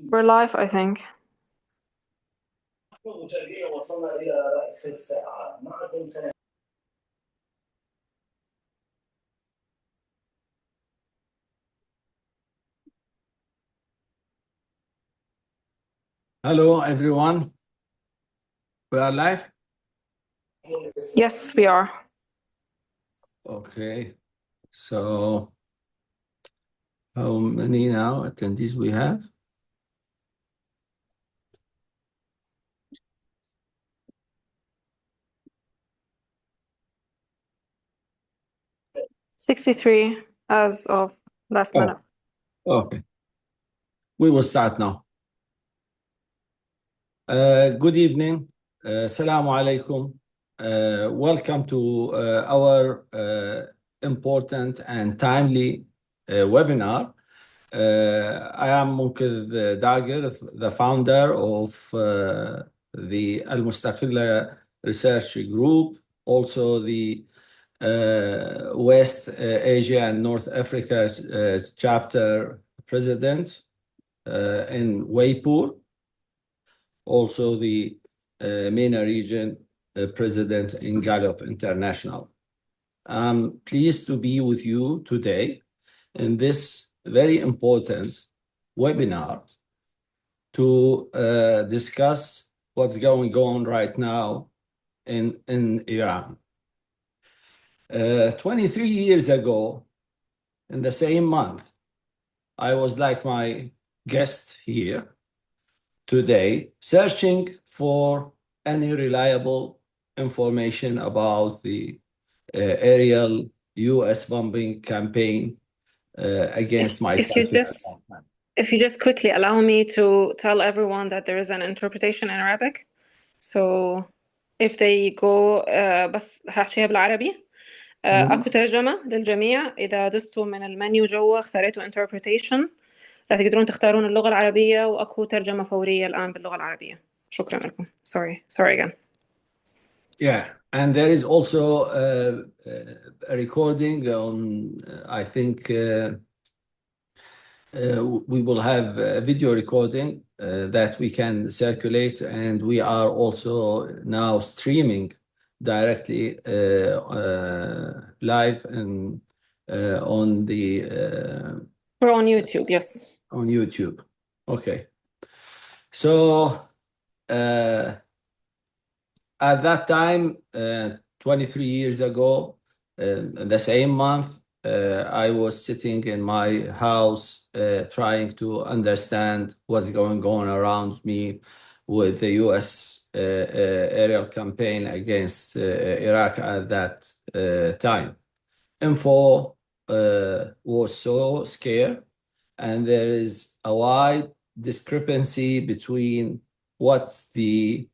We're live, I think. Hello, everyone. We are live? Yes, we are. Okay. So, how many now attendees we have? $63 as of last minute. Okay. We will start now. Good evening. Assalamu alaikum. Welcome to our important and timely webinar. I am Munkid Dagir, the founder of the Al-Mustaqilla Research Group, also the West Asia and North Africa chapter president in WAPOR, also the MENA region president in Gallup International. I'm pleased to be with you today in this very important webinar to discuss what's going on right now in Iran. 23 years ago, in the same month, I was like my guest here today, searching for any reliable information about the aerial U.S. bombing campaign against my country. If you just quickly allow me to tell everyone that there is an interpretation in Arabic. So if they go بس هحكيها بالعربي. اكو ترجمة للجميع. اذا دستوا من المنيو جوا اختاريتوا interpretation راح تقدرون تختارون اللغة العربية واكو ترجمة فورية الآن باللغة العربية. شكرا لكم. Sorry again. Yeah, and there is also a recording on, I think we will have a video recording that we can circulate, and we are also now streaming directly live and on the... We're on YouTube, yes. On YouTube. Okay. So at that time, 23 years ago, the same month, I was sitting in my house trying to understand what's going on around me with the U.S. Aerial campaign against Iraq at that time. Info was so scarce, and there is a wide discrepancy between what the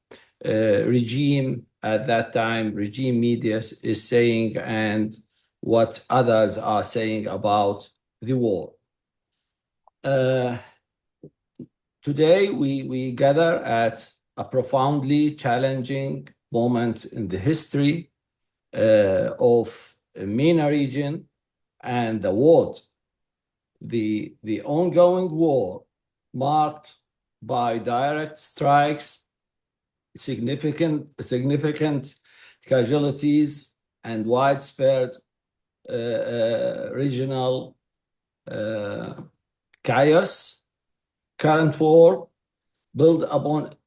regime at that time, regime media is saying, and what others are saying about the war. Today, we gather at a profoundly challenging moment in the history of the MENA region and the world. The ongoing war, marked by direct strikes, significant casualties, and widespread regional chaos. Current war built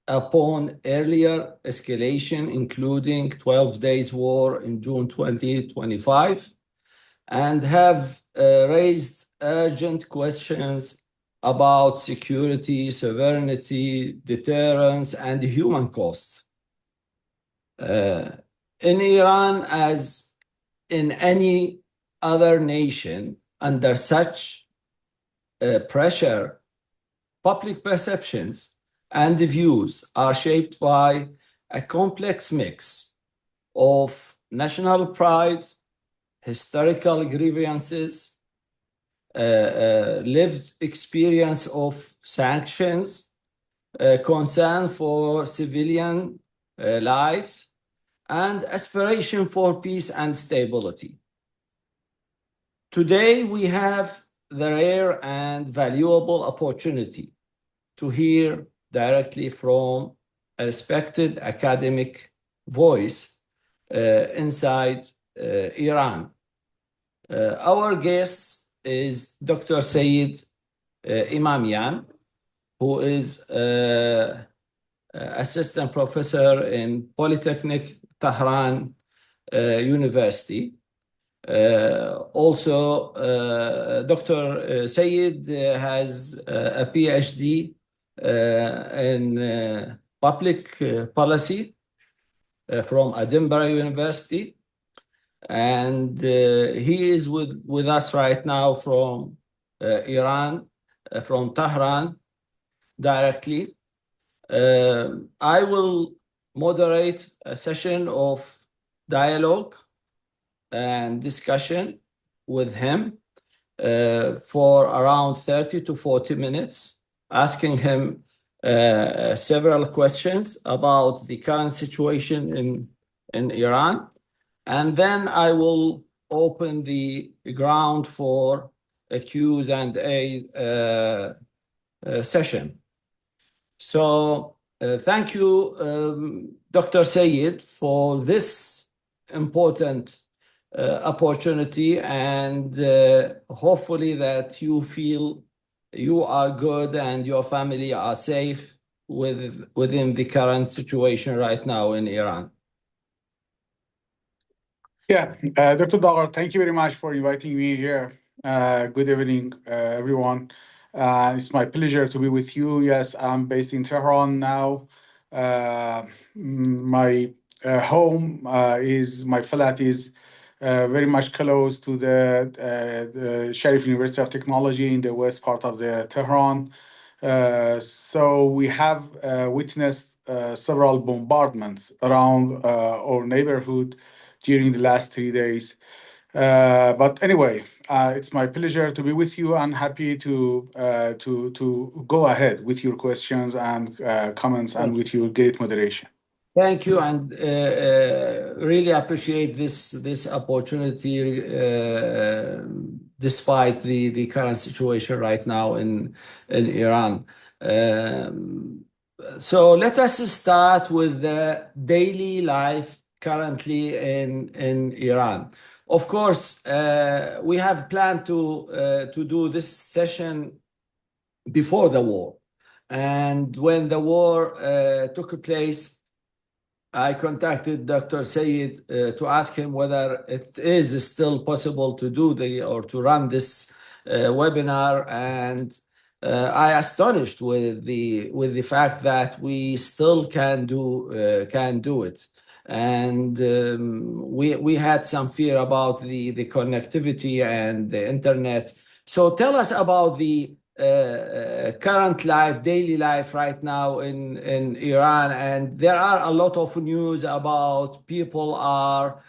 upon earlier escalation, including 12 days war in June 2025, and have raised urgent questions about security, sovereignty, deterrence, and human cost. In Iran, as in any other nation under such pressure, public perceptions and views are shaped by a complex mix of national pride, historical grievances, lived experience of sanctions, concern for civilian lives, and aspiration for peace and stability. Today, we have the rare and valuable opportunity to hear directly from a respected academic voice inside Iran. Our guest is Dr. Sayed Imamian, who is assistant professor in Polytechnic Tehran University. Also, Dr. Sayed has a PhD in public policy from Edinburgh University. And he is with us right now from Iran, from Tehran directly. I will moderate a session of dialogue and discussion with him for around 30 to 40 minutes, asking him several questions about the current situation in Iran. And then I will open the ground for a Q&A session. So thank you, Dr. Sayed, for this important opportunity, and hopefully that you feel you are good and your family are safe within the current situation right now in Iran. Yeah, Dr. Dagar, thank you very much for inviting me here. Good evening, everyone. It's my pleasure to be with you. Yes, I'm based in Tehran now. My home my flat is very much close to the Sharif University of Technology in the west part of the Tehran. So we have witnessed several bombardments around our neighborhood during the last 3 days. But anyway, it's my pleasure to be with you and happy to go ahead with your questions and comments and with your great moderation. Thank you, and really appreciate this opportunity despite the current situation right now in Iran. So let us start with the daily life currently in Iran. Of course, we have planned to do this session before the war, and when the war took place, I contacted Dr. Sayed to ask him whether it is still possible to do or to run this webinar, and I astonished with the fact that we still can do it. And we had some fear about the connectivity and the internet. So tell us about the current life, daily life right now in Iran. And there are a lot of news about people are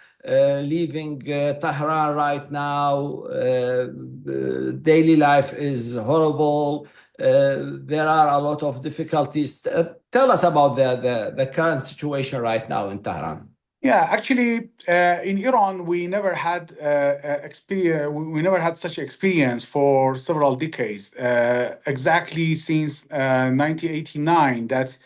leaving Tehran right now. Daily life is horrible. There are a lot of difficulties. Tell us about the current situation right now in Tehran. Yeah, actually, in Iran, we never had experience. We never had such experience for several decades. Exactly since 1989, that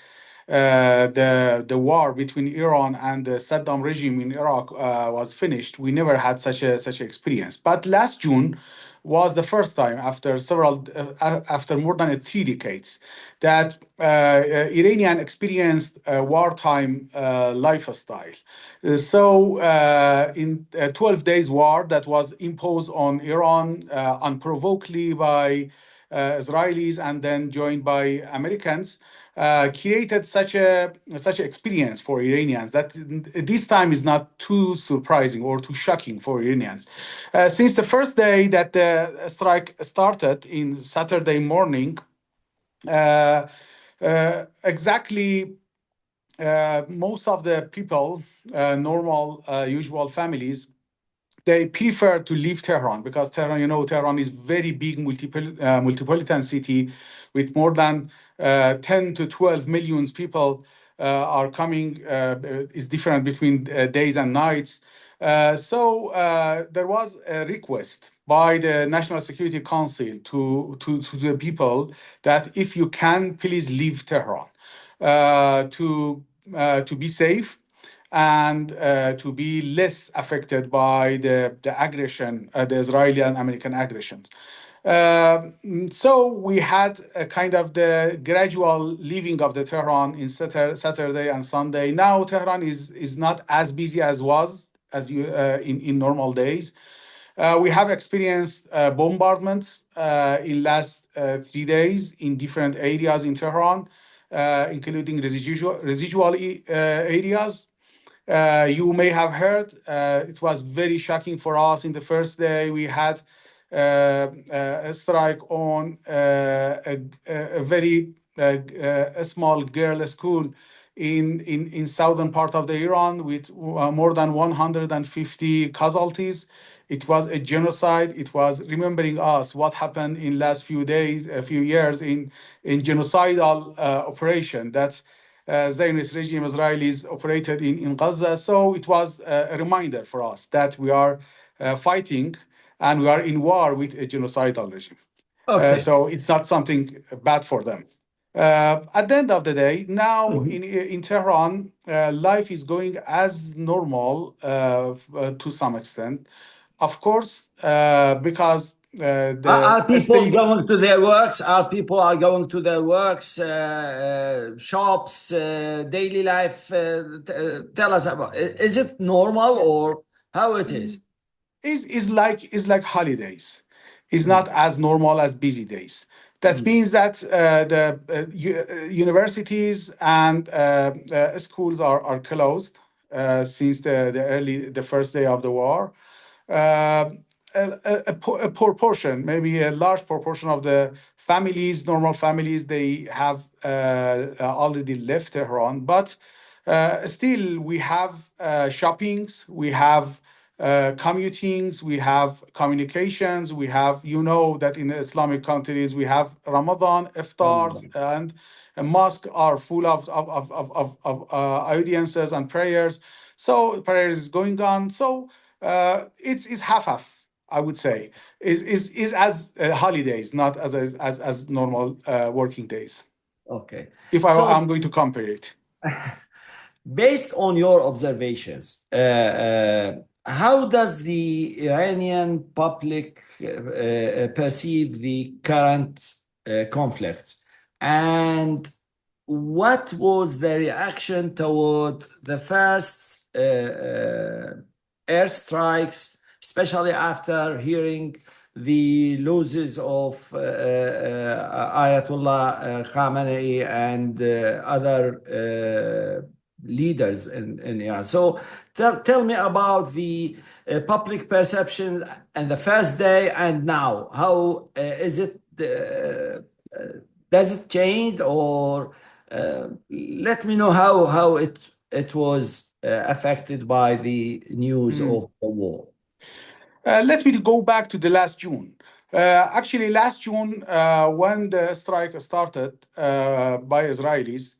the war between Iran and the Saddam regime in Iraq was finished. We never had such experience. But last June was the first time after more than 3 decades that Iranian experienced a wartime lifestyle. So in a 12 days war that was imposed on Iran unprovokedly by Israelis and then joined by Americans, created such a experience for Iranians that this time is not too surprising or too shocking for Iranians. Since the first day that the strike started in Saturday morning, exactly most of the people, normal, usual families, they prefer to leave Tehran because Tehran is very big multipolitan city with more than 10 to 12 million people are coming. Is different between days and nights. There was a request by the National Security Council to the people that if you can, please leave Tehran to be safe and to be less affected by the aggression, the Israeli and American aggressions. So we had a kind of the gradual leaving of the Tehran in Saturday and Sunday. Now Tehran is not as busy as was as you in normal days. We have experienced bombardments in last 3 days in different areas in Tehran, including residual areas. You may have heard, it was very shocking for us. In the first day, we had a strike on a very a small girl school in southern part of the Iran with more than 150 casualties. It was a genocide. It was remembering us what happened in last few days, a few years in genocidal operation that Zionist regime Israelis operated in Gaza. So it was a reminder for us that we are fighting and we are in war with a genocidal regime. Okay. So it's not something bad for them. At the end of the day, now in Tehran, life is going as normal to some extent. Of course, because Are the people state going to their works? Are people are going to their works, shops, daily life? Tell us about. Is it normal or how it is? is like holidays. Is not as normal as busy days. That means that the universities and schools are closed since the first day of the war. A proportion, maybe a large proportion of the families, normal families, they have already left Tehran, but still we have shoppings, we have commutings, we have communications, we have, you know, that in Islamic countries we have Ramadan, iftars, and mosques are full of audiences and prayers. So prayers is going on. So it's half, I would say, is as holidays, not as normal working days. Okay. If So I'm going to compare it. based on your observations, how does the Iranian public perceive the current conflict? And what was the reaction toward the first airstrikes, especially after hearing the losses of Ayatollah Khamenei and other leaders in Iran? So tell me about the public perception and the first day and now. How is it? Does it change or let me know how it was affected by the news of the war. Let me go back to the last June. Actually, last June, when the strike started by Israelis,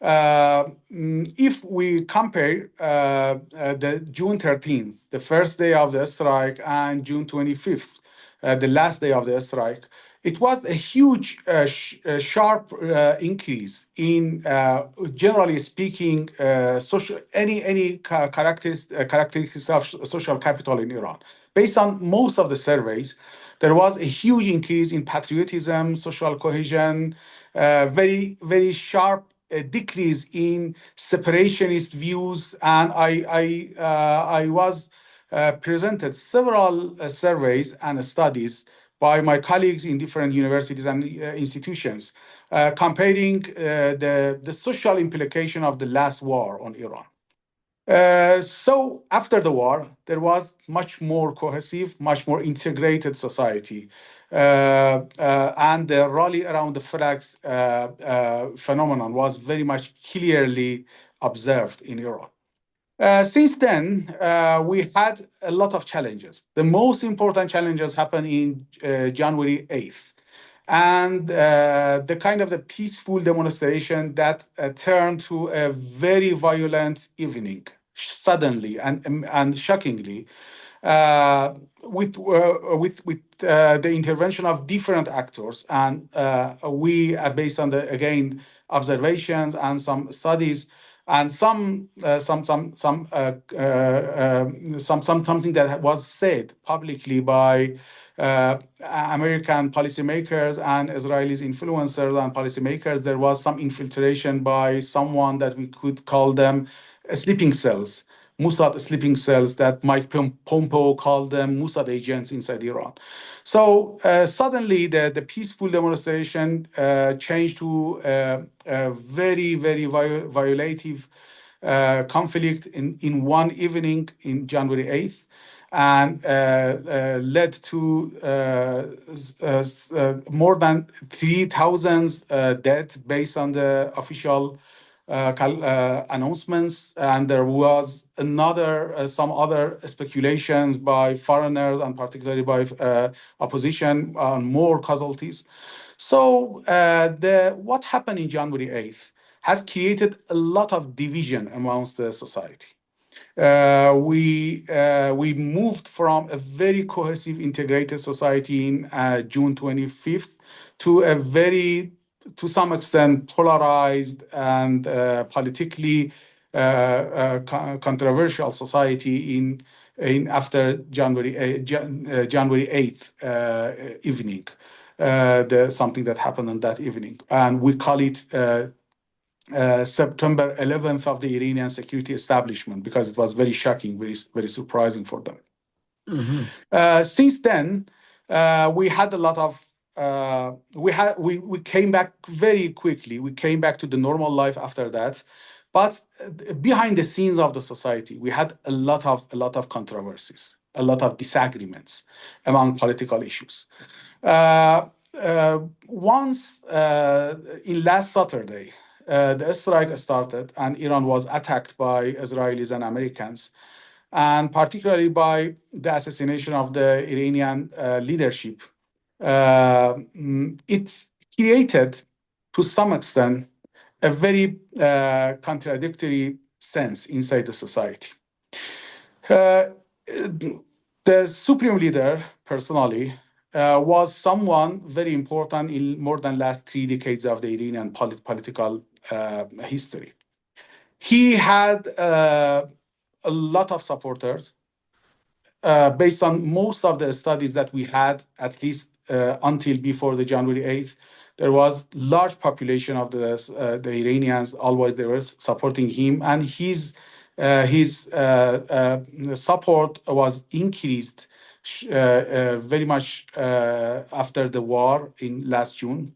if we compare the June 13th, the first day of the strike, and June 25th, the last day of the strike, it was a huge, sharp increase in, generally speaking, social any characteristics of social capital in Iran. Based on most of the surveys, there was a huge increase in patriotism, social cohesion, very sharp decrease in separationist views, and I was presented several surveys and studies by my colleagues in different universities and institutions, comparing the social implication of the last war on Iran. So after the war, there was much more cohesive, much more integrated society. And the rally around the flags phenomenon was very much clearly observed in Iran. Since then, we had a lot of challenges. The most important challenges happened in January 8th. And the kind of the peaceful demonstration that turned to a very violent evening, suddenly and shockingly, with the intervention of different actors, and we are based on the again observations and some studies and something that was said publicly by American policymakers and Israelis influencers and policymakers. There was some infiltration by someone that we could call them sleeping cells, Mossad sleeping cells, that Mike Pompeo called them Mossad agents inside Iran. So suddenly the peaceful demonstration changed to a very, very violative conflict in one evening in January 8th, and led to more than 3,000 deaths based on the official announcements, and there was some other speculations by foreigners and particularly by opposition on more casualties. So what happened in January 8th has created a lot of division amongst the society. We moved from a very cohesive, integrated society in June 25th to a to some extent, polarized and politically controversial society in after January 8th evening. Something that happened on that evening, and we call it September 11th of the Iranian security establishment, because it was very shocking, very surprising for them. Since then, we had a lot of we came back very quickly. We came back to the normal life after that, but behind the scenes of the society, we had a lot of controversies, a lot of disagreements among political issues. Once in last Saturday, the strike started, and Iran was attacked by Israelis and Americans, and particularly by the assassination of the Iranian leadership. It created, to some extent, a very contradictory sense inside the society. The supreme leader, personally, was someone very important in more than last 3 decades of the Iranian political history. He had a lot of supporters. Based on most of the studies that we had, at least until before the January 8th, there was large population of the Iranians. Always they were supporting him, and his support was increased very much after the war in last June.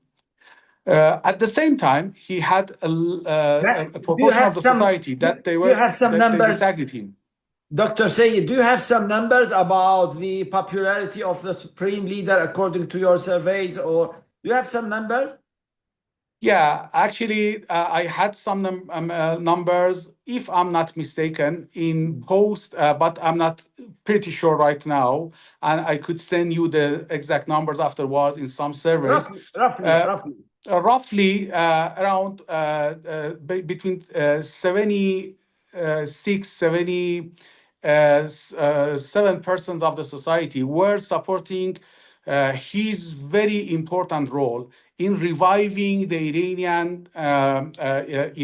At the same time, he had a proportion of the society that they disagreed him. Dr. Sayed, do you have some numbers about the popularity of the supreme leader according to your surveys, or do you have some numbers? Yeah, actually, I had some numbers, if I'm not mistaken, in post, but I'm not pretty sure right now, and I could send you the exact numbers afterwards in some surveys. Roughly around between 77% of the society were supporting his very important role in reviving the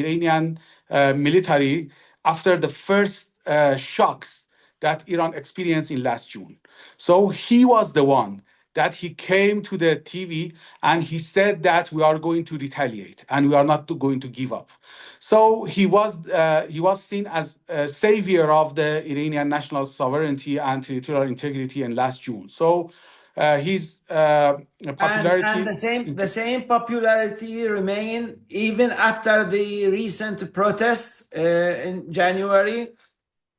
Iranian military after the first shocks that Iran experienced in last June. So he was the one that he came to the TV and he said that we are going to retaliate and we are not going to give up. So he was seen as a savior of the Iranian national sovereignty and territorial integrity in last June. So his popularity and the same popularity remain even after the recent protests in January.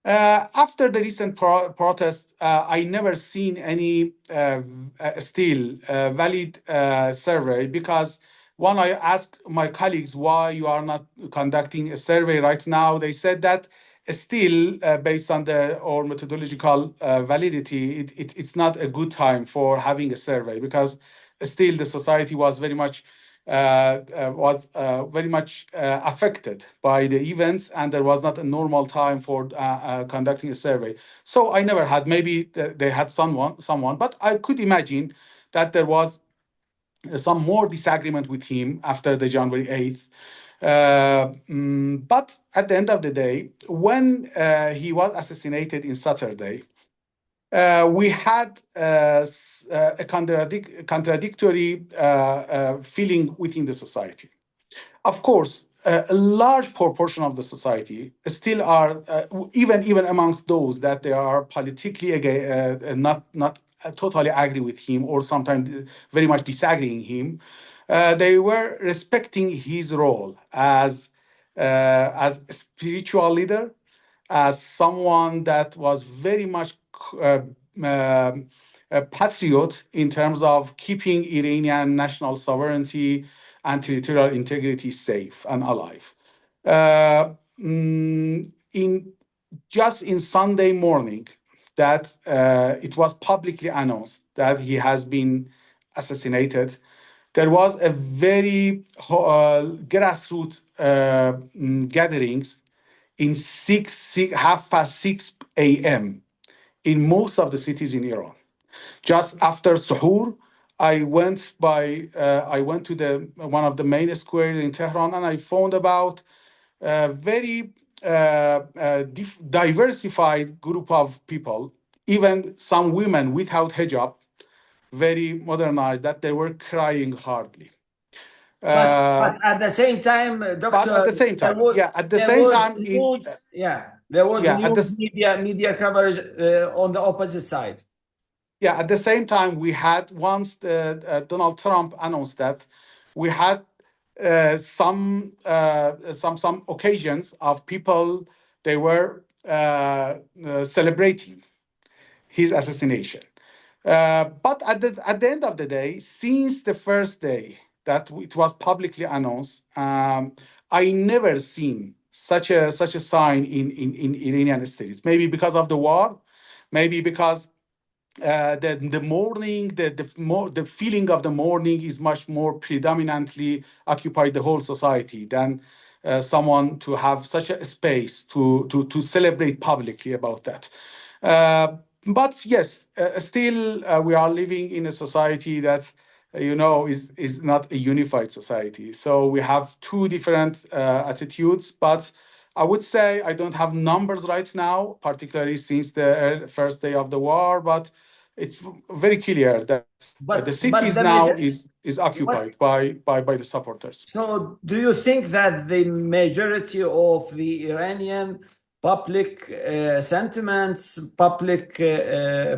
After the recent protest, I never seen any still valid survey, because when I asked my colleagues why you are not conducting a survey right now, they said that still, based on our methodological validity, it's not a good time for having a survey, because still the society was very much was very much affected by the events, and there was not a normal time for conducting a survey. So I never had. Maybe they had someone, but I could imagine that there was some more disagreement with him after the January 8th. But at the end of the day, when he was assassinated in Saturday, we had a contradictory feeling within the society. Of course, a large proportion of the society still are, even amongst those that they are politically not totally agree with him, or sometimes very much disagreeing him. They were respecting his role as a spiritual leader, as someone that was very much a patriot in terms of keeping Iranian national sovereignty and territorial integrity safe and alive. In just in Sunday morning, that it was publicly announced that he has been assassinated, there was a very grassroots gatherings in 6:30 a.m. in most of the cities in Iran. Just after suhoor, I went to the one of the main squares in Tehran, and I found about a very diversified group of people, even some women without hijab, very modernized, that they were crying hardly. But at the same time, But Doctor, at the same there time, was, yeah, at the there same was time, news, there was yeah, at news the media coverage on the opposite side. Yeah, at the same time, we had once Donald Trump announced that we had some occasions of people, they were celebrating his assassination. But at the end of the day, since the first day that it was publicly announced, I never seen such a sign in Iranian streets. Maybe because of the war, maybe because the mourning, the feeling of the mourning is much more predominantly occupied the whole society than someone to have such a space to celebrate publicly about that. But yes, still we are living in a society that is not a unified society. So we have two different attitudes, but I would say I don't have numbers right now, particularly since the first day of the war, but it's very clear that the cities now is occupied by the supporters. So do you think that the majority of the Iranian public sentiments, public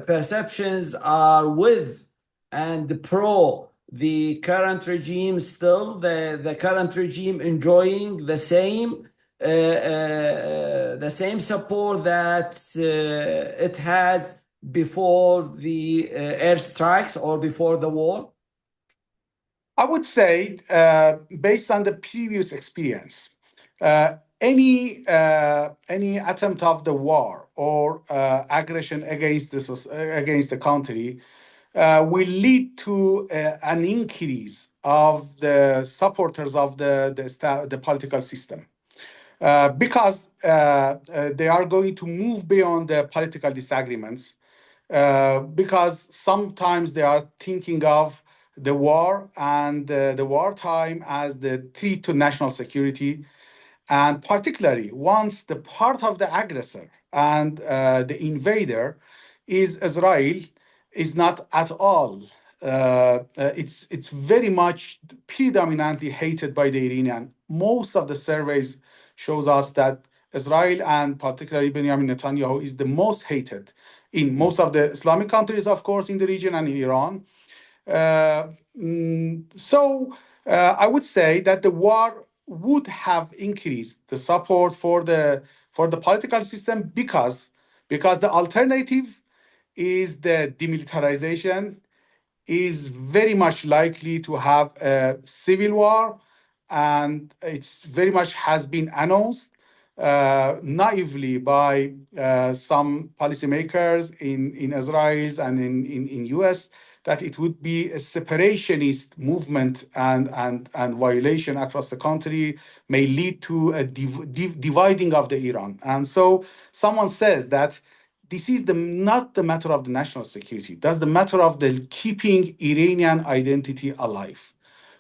perceptions are with and pro the current regime still, the current regime enjoying the same support that it has before the airstrikes or before the war? I would say, based on the previous experience, any attempt of the war or aggression against the country will lead to an increase of the supporters of the political system. Because they are going to move beyond the political disagreements, because sometimes they are thinking of the war and the wartime as the threat to national security. And particularly once the part of the aggressor and the invader is Israel, is not at all. It's very much predominantly hated by the Iranian. Most of the surveys shows us that Israel and particularly Benjamin Netanyahu is the most hated in most of the Islamic countries, of course, in the region and in Iran. I would say that the war would have increased the support for the political system, because the alternative is the demilitarization, is very much likely to have a civil war, and it's very much has been announced naively by some policymakers in Israel and in US, that it would be a separationist movement and violation across the country, may lead to a dividing of the Iran. And so someone says that this is not the matter of the national security. That's the matter of the keeping Iranian identity alive.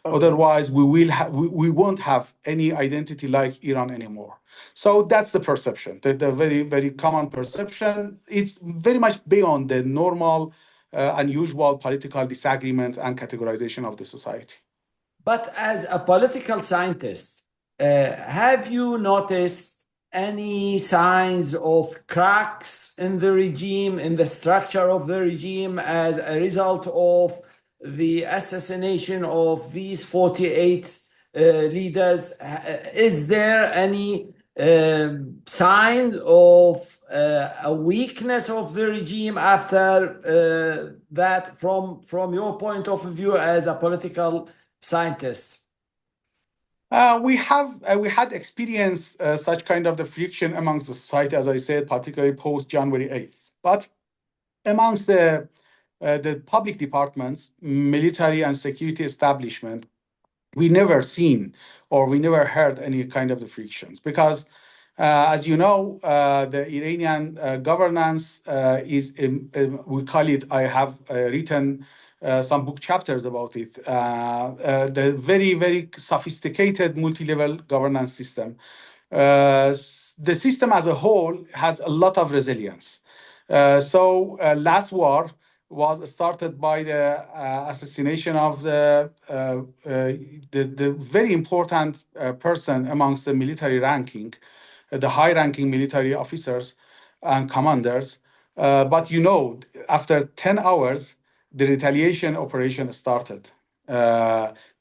Okay. Otherwise, we won't have any identity like Iran anymore. So that's the perception, the very, very common perception. It's very much beyond the normal, unusual political disagreement and categorization of the society. But as a political scientist, have you noticed any signs of cracks in the regime, in the structure of the regime, as a result of the assassination of these 48 leaders? Is there any sign of a weakness of the regime after that, from your point of view as a political scientist? We had experienced such kind of the friction amongst the society, as I said, particularly post January 8th. But amongst the public departments, military and security establishment, we never seen or we never heard any kind of the frictions, because as you know, the Iranian governance is, we call it, I have written some book chapters about it, the very, very sophisticated multi-level governance system. The system as a whole has a lot of resilience. So last war was started by the assassination of the very important person amongst the military ranking, the high-ranking military officers and commanders. But you know, after 10 hours, the retaliation operation started.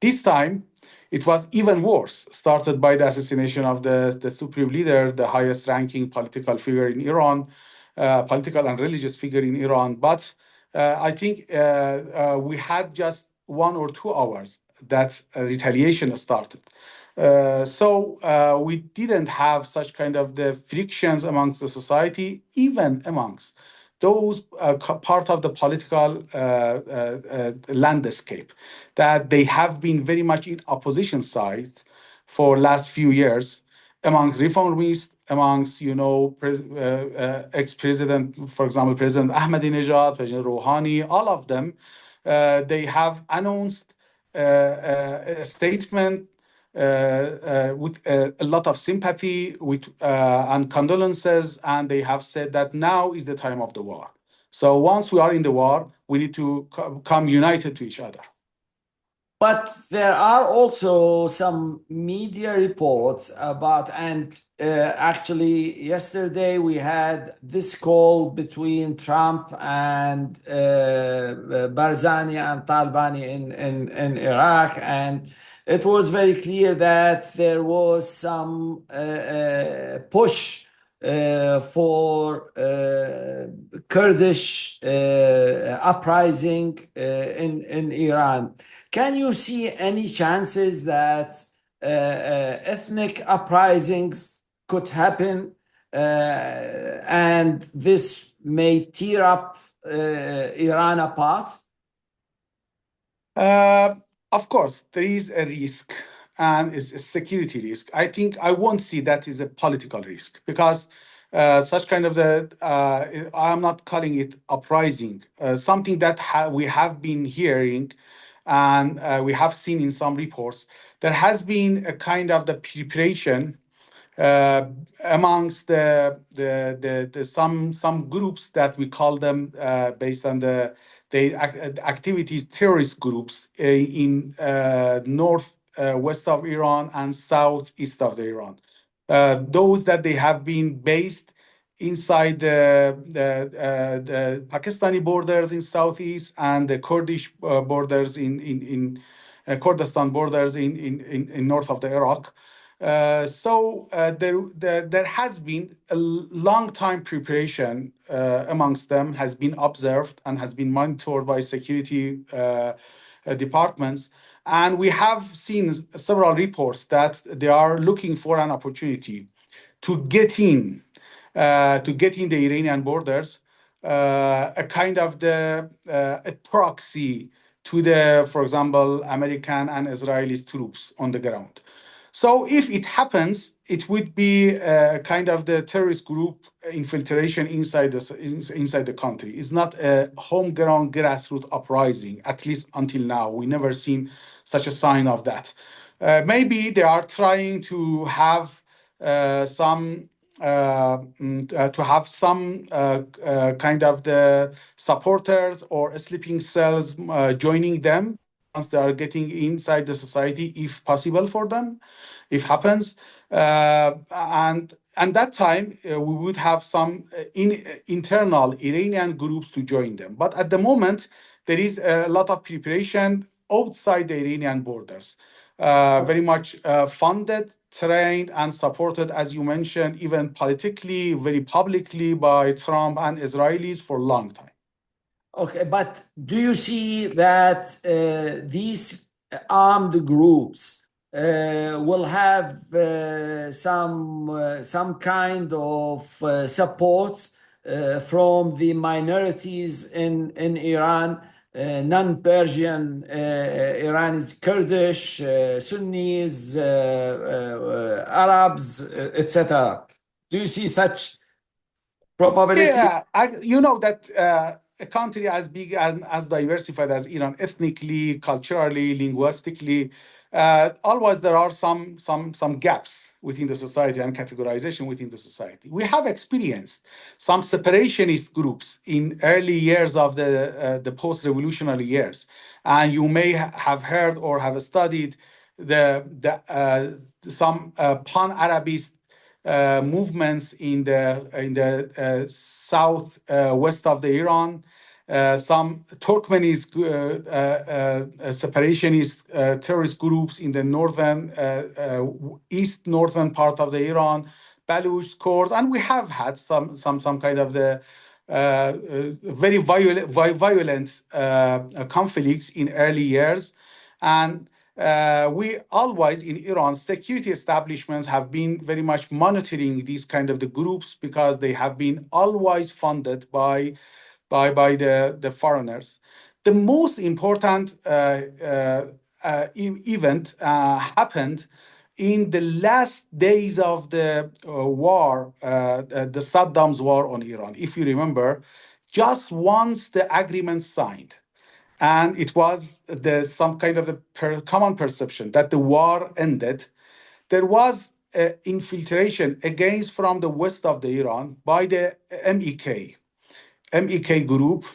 This time, it was even worse, started by the assassination of the supreme leader, the highest ranking political figure in Iran, political and religious figure in Iran. But I think we had just 1 or 2 hours that retaliation started. So we didn't have such kind of the frictions amongst the society, even amongst those part of the political landscape, that they have been very much in opposition side for last few years, amongst reformists, amongst, you know, ex-president, for example, President Ahmadinejad, President Rouhani, all of them, they have announced a statement with a lot of sympathy with and condolences, and they have said that now is the time of the war. So once we are in the war, we need to come united to each other. But there are also some media reports about, and actually yesterday we had this call between Trump and Barzani and Talabani in Iraq, and it was very clear that there was some push for Kurdish uprising in Iran. Can you see any chances that ethnic uprisings could happen, and this may tear up Iran apart? Of course, there is a risk, and it's a security risk. I think I won't see that as a political risk, because such kind of I'm not calling it uprising, something that we have been hearing and we have seen in some reports. There has been a kind of the preparation amongst some groups that we call them based on the activities, terrorist groups in north west of Iran and southeast of the Iran. Those that they have been based inside the Pakistani borders in southeast and the Kurdish borders in Kurdistan borders in north of the Iraq. So there has been a long time preparation amongst them, has been observed and has been monitored by security departments. And we have seen several reports that they are looking for an opportunity to get in the Iranian borders a kind of a proxy to the, for example, American and Israeli troops on the ground. So if it happens, it would be kind of the terrorist group infiltration inside the country. It's not a homegrown grassroots uprising, at least until now. We never seen such a sign of that. Maybe they are trying to have some kind of the supporters or sleeping cells joining them once they are getting inside the society, if possible for them, if happens. And that time we would have some internal Iranian groups to join them. But at the moment, there is a lot of preparation outside the Iranian borders, very much funded, trained, and supported, as you mentioned, even politically, very publicly by Trump and Israelis for a long time. Okay, but do you see that these armed groups will have some kind of support from the minorities in Iran, non-Persian Iranis, Kurdish, Sunnis, Arabs, etc.? Do you see such probability? Yeah, you know that a country as big and as diversified as Iran, ethnically, culturally, linguistically, always there are some gaps within the society and categorization within the society. We have experienced some separationist groups in early years of the post-revolutionary years, and you may have heard or have studied some pan-Arabist movements in the south west of the Iran, some Turkmenist separationist terrorist groups in the northern east northern part of the Iran, Baluch, Kurds, and we have had some kind of the very violent conflicts in early years. And we always in Iran, security establishments have been very much monitoring these kind of the groups because they have been always funded by the foreigners. The most important event happened in the last days of the war, the Saddam's war on Iran. If you remember, just once the agreement signed, and it was some kind of a common perception that the war ended, there was infiltration against from the west of the Iran by the MEK group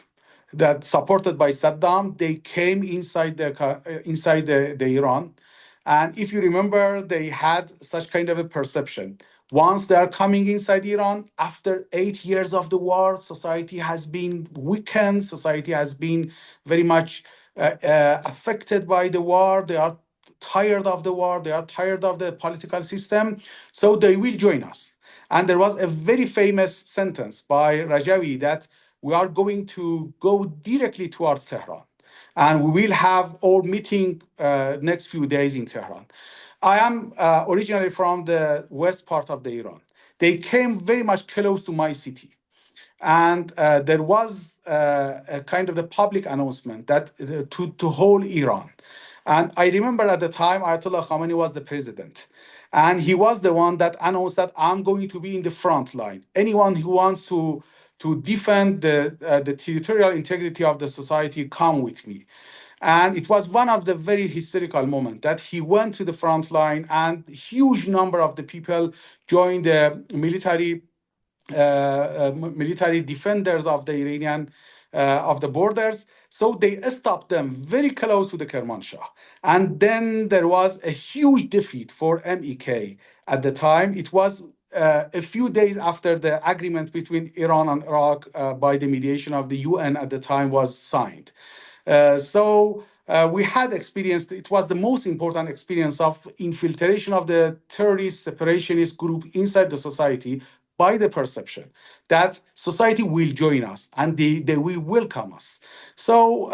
that supported by Saddam. They came inside the Iran, and if you remember, they had such kind of a perception. Once they are coming inside Iran, after 8 years of the war, society has been weakened. Society has been very much affected by the war. They are tired of the war. They are tired of the political system. So they will join us. And there was a very famous sentence by Rajavi that we are going to go directly towards Tehran. And we will have our meeting next few days in Tehran. I am originally from the west part of the Iran. They came very much close to my city. And there was a kind of the public announcement that to whole Iran. And I remember at the time, Ayatollah Khamenei was the president. And he was the one that announced that I'm going to be in the front line. Anyone who wants to defend the territorial integrity of the society, come with me. And it was one of the very historical moments that he went to the front line, and huge number of the people joined the military defenders of the Iranian of the borders. So they stopped them very close to the Kermanshah. And then there was a huge defeat for MEK at the time. It was a few days after the agreement between Iran and Iraq by the mediation of the UN at the time was signed. So we had experienced, it was the most important experience of infiltration of the terrorist separationist group inside the society by the perception that society will join us and they will welcome us. So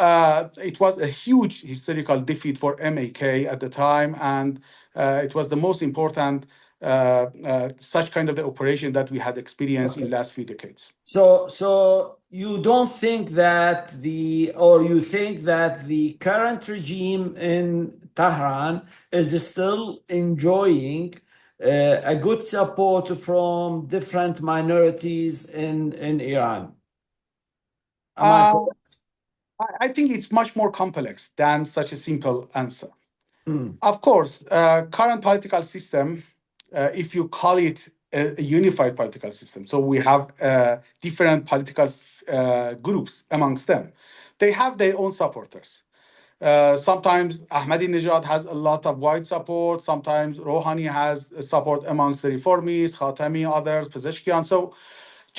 it was a huge historical defeat for MEK at the time, and it was the most important such kind of the operation that we had experienced in the last few decades. So you don't think that you think that the current regime in Tehran is still enjoying a good support from different minorities in Iran. Am I Uh, correct? I think it's much more complex than such a simple answer. Mm. Of course, current political system, if you call it a unified political system, so we have different political groups amongst them. They have their own supporters. Sometimes Ahmadinejad has a lot of wide support. Sometimes Rouhani has support amongst the reformists, Khatami, others, Pezeshkian. So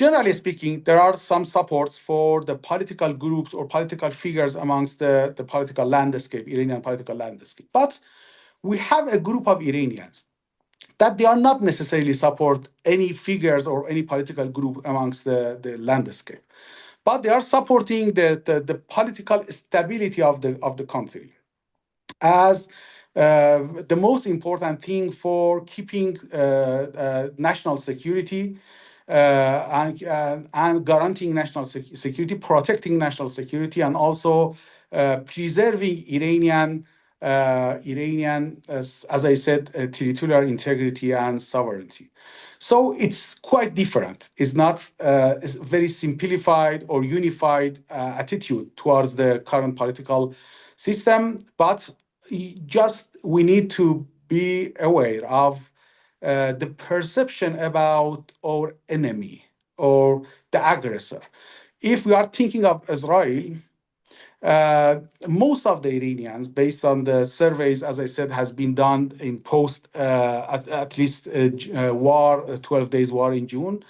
generally speaking, there are some supports for the political groups or political figures amongst the political landscape, Iranian political landscape. But we have a group of Iranians that they are not necessarily support any figures or any political group amongst the landscape, but they are supporting the political stability of the country as the most important thing for keeping national security and guaranteeing national security, protecting national security, and also preserving Iranian, as I said, territorial integrity and sovereignty. So it's quite different. It's not it's very simplified or unified attitude towards the current political system, but just we need to be aware of the perception about our enemy or the aggressor. If we are thinking of Israel, most of the Iranians, based on the surveys, as I said, has been done in post at least war, 12 days war in June.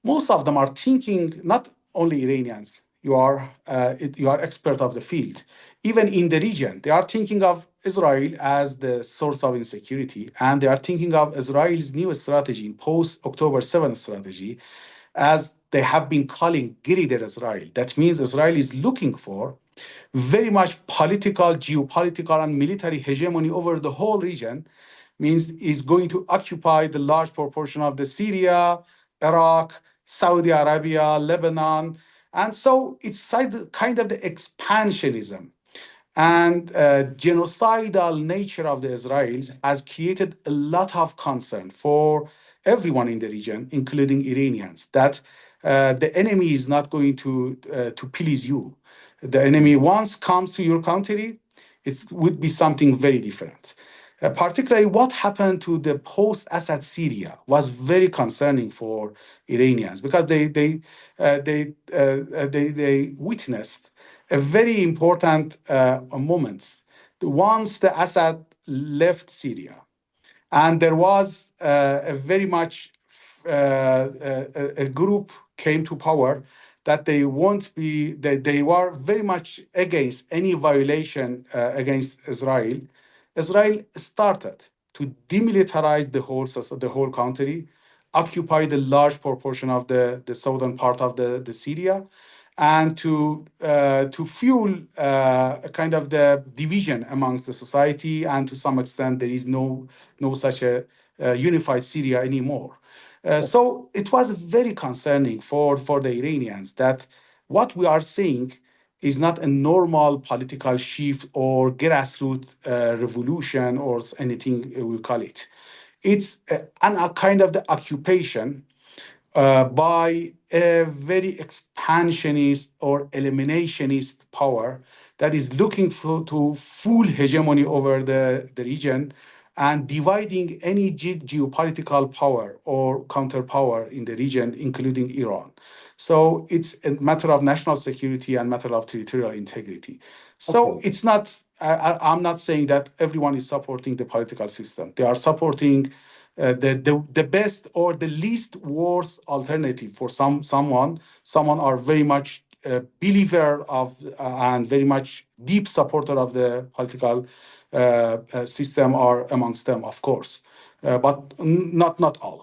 Most of them are thinking, not only Iranians, you are expert of the field. Even in the region, they are thinking of Israel as the source of insecurity, and they are thinking of Israel's new strategy, post October 7th strategy, as they have been calling Girider Israel. That means Israel is looking for very much political, geopolitical, and military hegemony over the whole region, means is going to occupy the large proportion of the Syria, Iraq, Saudi Arabia, Lebanon. And so it's kind of the expansionism and genocidal nature of the Israelis has created a lot of concern for everyone in the region, including Iranians, that the enemy is not going to please you. The enemy once comes to your country, it would be something very different. Particularly what happened to the post-Assad Syria was very concerning for Iranians because they witnessed a very important moment. Once the Assad left Syria, and there was a very much a group came to power that they won't be they were very much against any violation against Israel. Israel started to demilitarize the whole country, occupy the large proportion of the southern part of the Syria, and to fuel a kind of the division amongst the society, and to some extent there is no such a unified Syria anymore. So it was very concerning for the Iranians that what we are seeing is not a normal political shift or grassroots revolution or anything we call it. It's a kind of the occupation by a very expansionist or eliminationist power that is looking to full hegemony over the region and dividing any geopolitical power or counterpower in the region, including Iran. So it's a matter of national security and matter of territorial integrity. So Okay. it's not, I'm not saying that everyone is supporting the political system. They are supporting the best or the least worst alternative for someone are very much a believer of and very much deep supporter of the political system are amongst them, of course, but not all.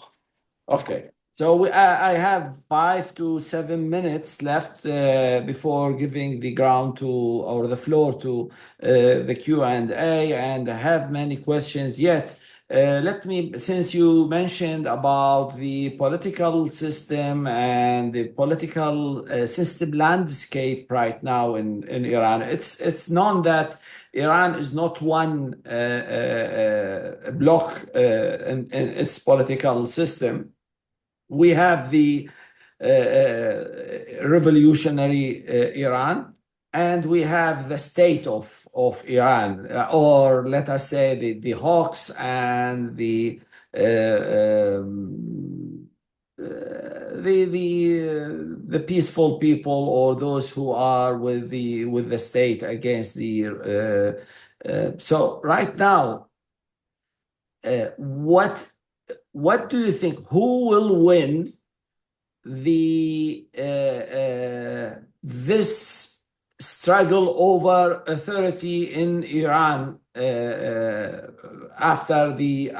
Okay. So I have 5 to 7 minutes left before giving the ground to or the floor to the Q&A, and I have many questions yet since you mentioned about the political system and the political system landscape right now in Iran, it's known that Iran is not one block in its political system. We have the revolutionary Iran, and we have the state of Iran, or let us say the hawks and the peaceful people, or those who are with the state against the. So right now, what do you think? Who will win this struggle over authority in Iran after the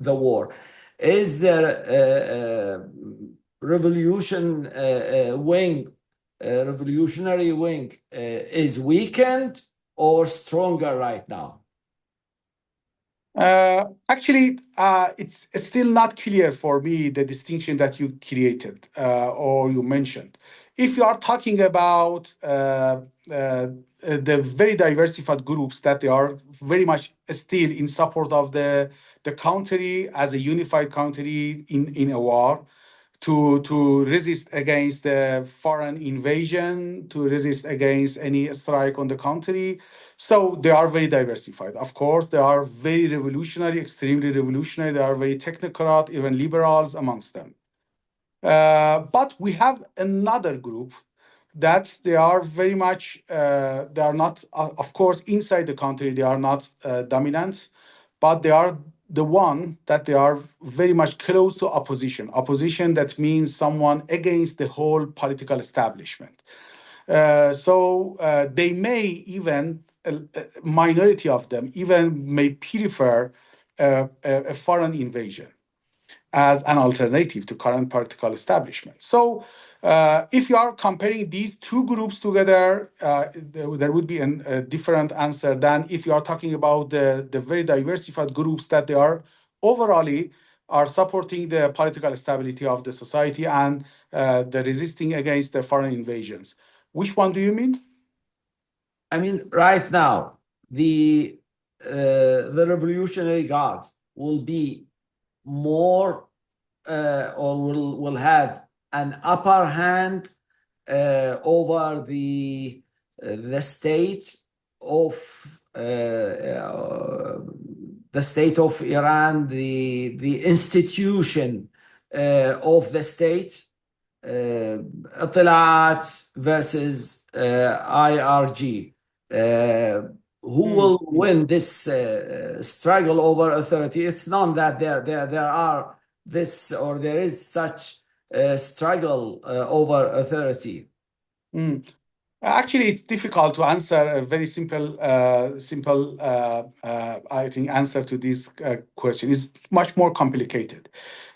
war? Is there revolutionary wing is weakened or stronger right now? Actually, it's still not clear for me the distinction that you created or you mentioned. If you are talking about the very diversified groups that they are very much still in support of the country as a unified country in a war, to resist against the foreign invasion, to resist against any strike on the country. So they are very diversified. Of course, they are very revolutionary, extremely revolutionary. They are very technocrat, even liberals amongst them. But we have another group that they are very much, they are not, of course, inside the country, they are not dominant, but they are the one that they are very much close to opposition. Opposition, that means someone against the whole political establishment. So they may even, a minority of them, even may prefer a foreign invasion as an alternative to current political establishment. So if you are comparing these two groups together, there would be a different answer than if you are talking about the very diversified groups that they are overall are supporting the political stability of the society and the resisting against the foreign invasions. Which one do you mean? I mean, right now, the Revolutionary Guards will be more or will have an upper hand over the state of Iran, the institution of the state, اطلاعات versus IRG. Who will win this struggle over authority? It's known that there are this, or there is such a struggle over authority. Actually, it's difficult to answer a very simple, I think, answer to this question. It's much more complicated.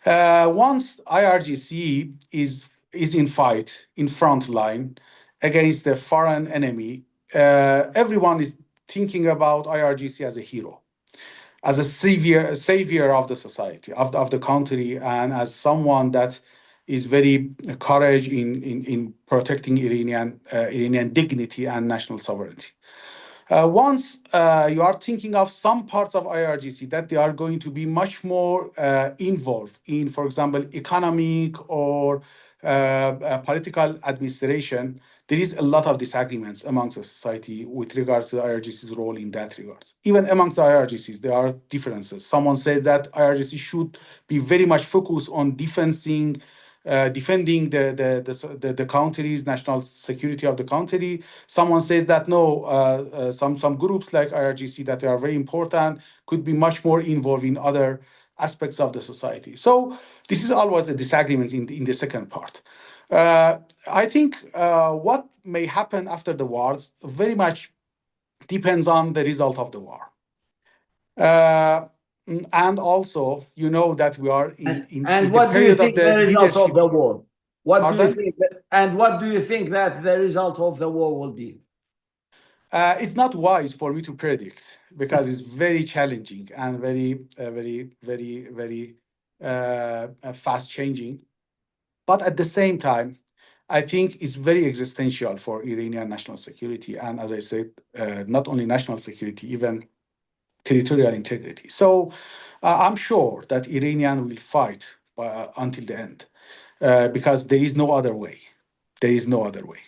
Once IRGC is in fight, in front line against the foreign enemy, everyone is thinking about IRGC as a hero, as a savior of the society, of the country, and as someone that is very courage in protecting Iranian dignity and national sovereignty. Once you are thinking of some parts of IRGC that they are going to be much more involved in, for example, economic or political administration, there is a lot of disagreements amongst the society with regards to the IRGC's role in that regard. Even amongst the IRGCs, there are differences. Someone says that IRGC should be very much focused on defending the country's national security of the country. Someone says that no, some groups like IRGC that are very important could be much more involved in other aspects of the society. So this is always a disagreement in the second part. I think what may happen after the wars very much depends on the result of the war. And also, you know that we are in what do you think the result of the war? What Pardon? do you think? What do you think that the result of the war will be? It's not wise for me to predict because it's very challenging and very fast changing. But at the same time, I think it's very existential for Iranian national security. And as I said, not only national security, even territorial integrity. So I'm sure that Iranian will fight until the end because there is no other way. There is no other way.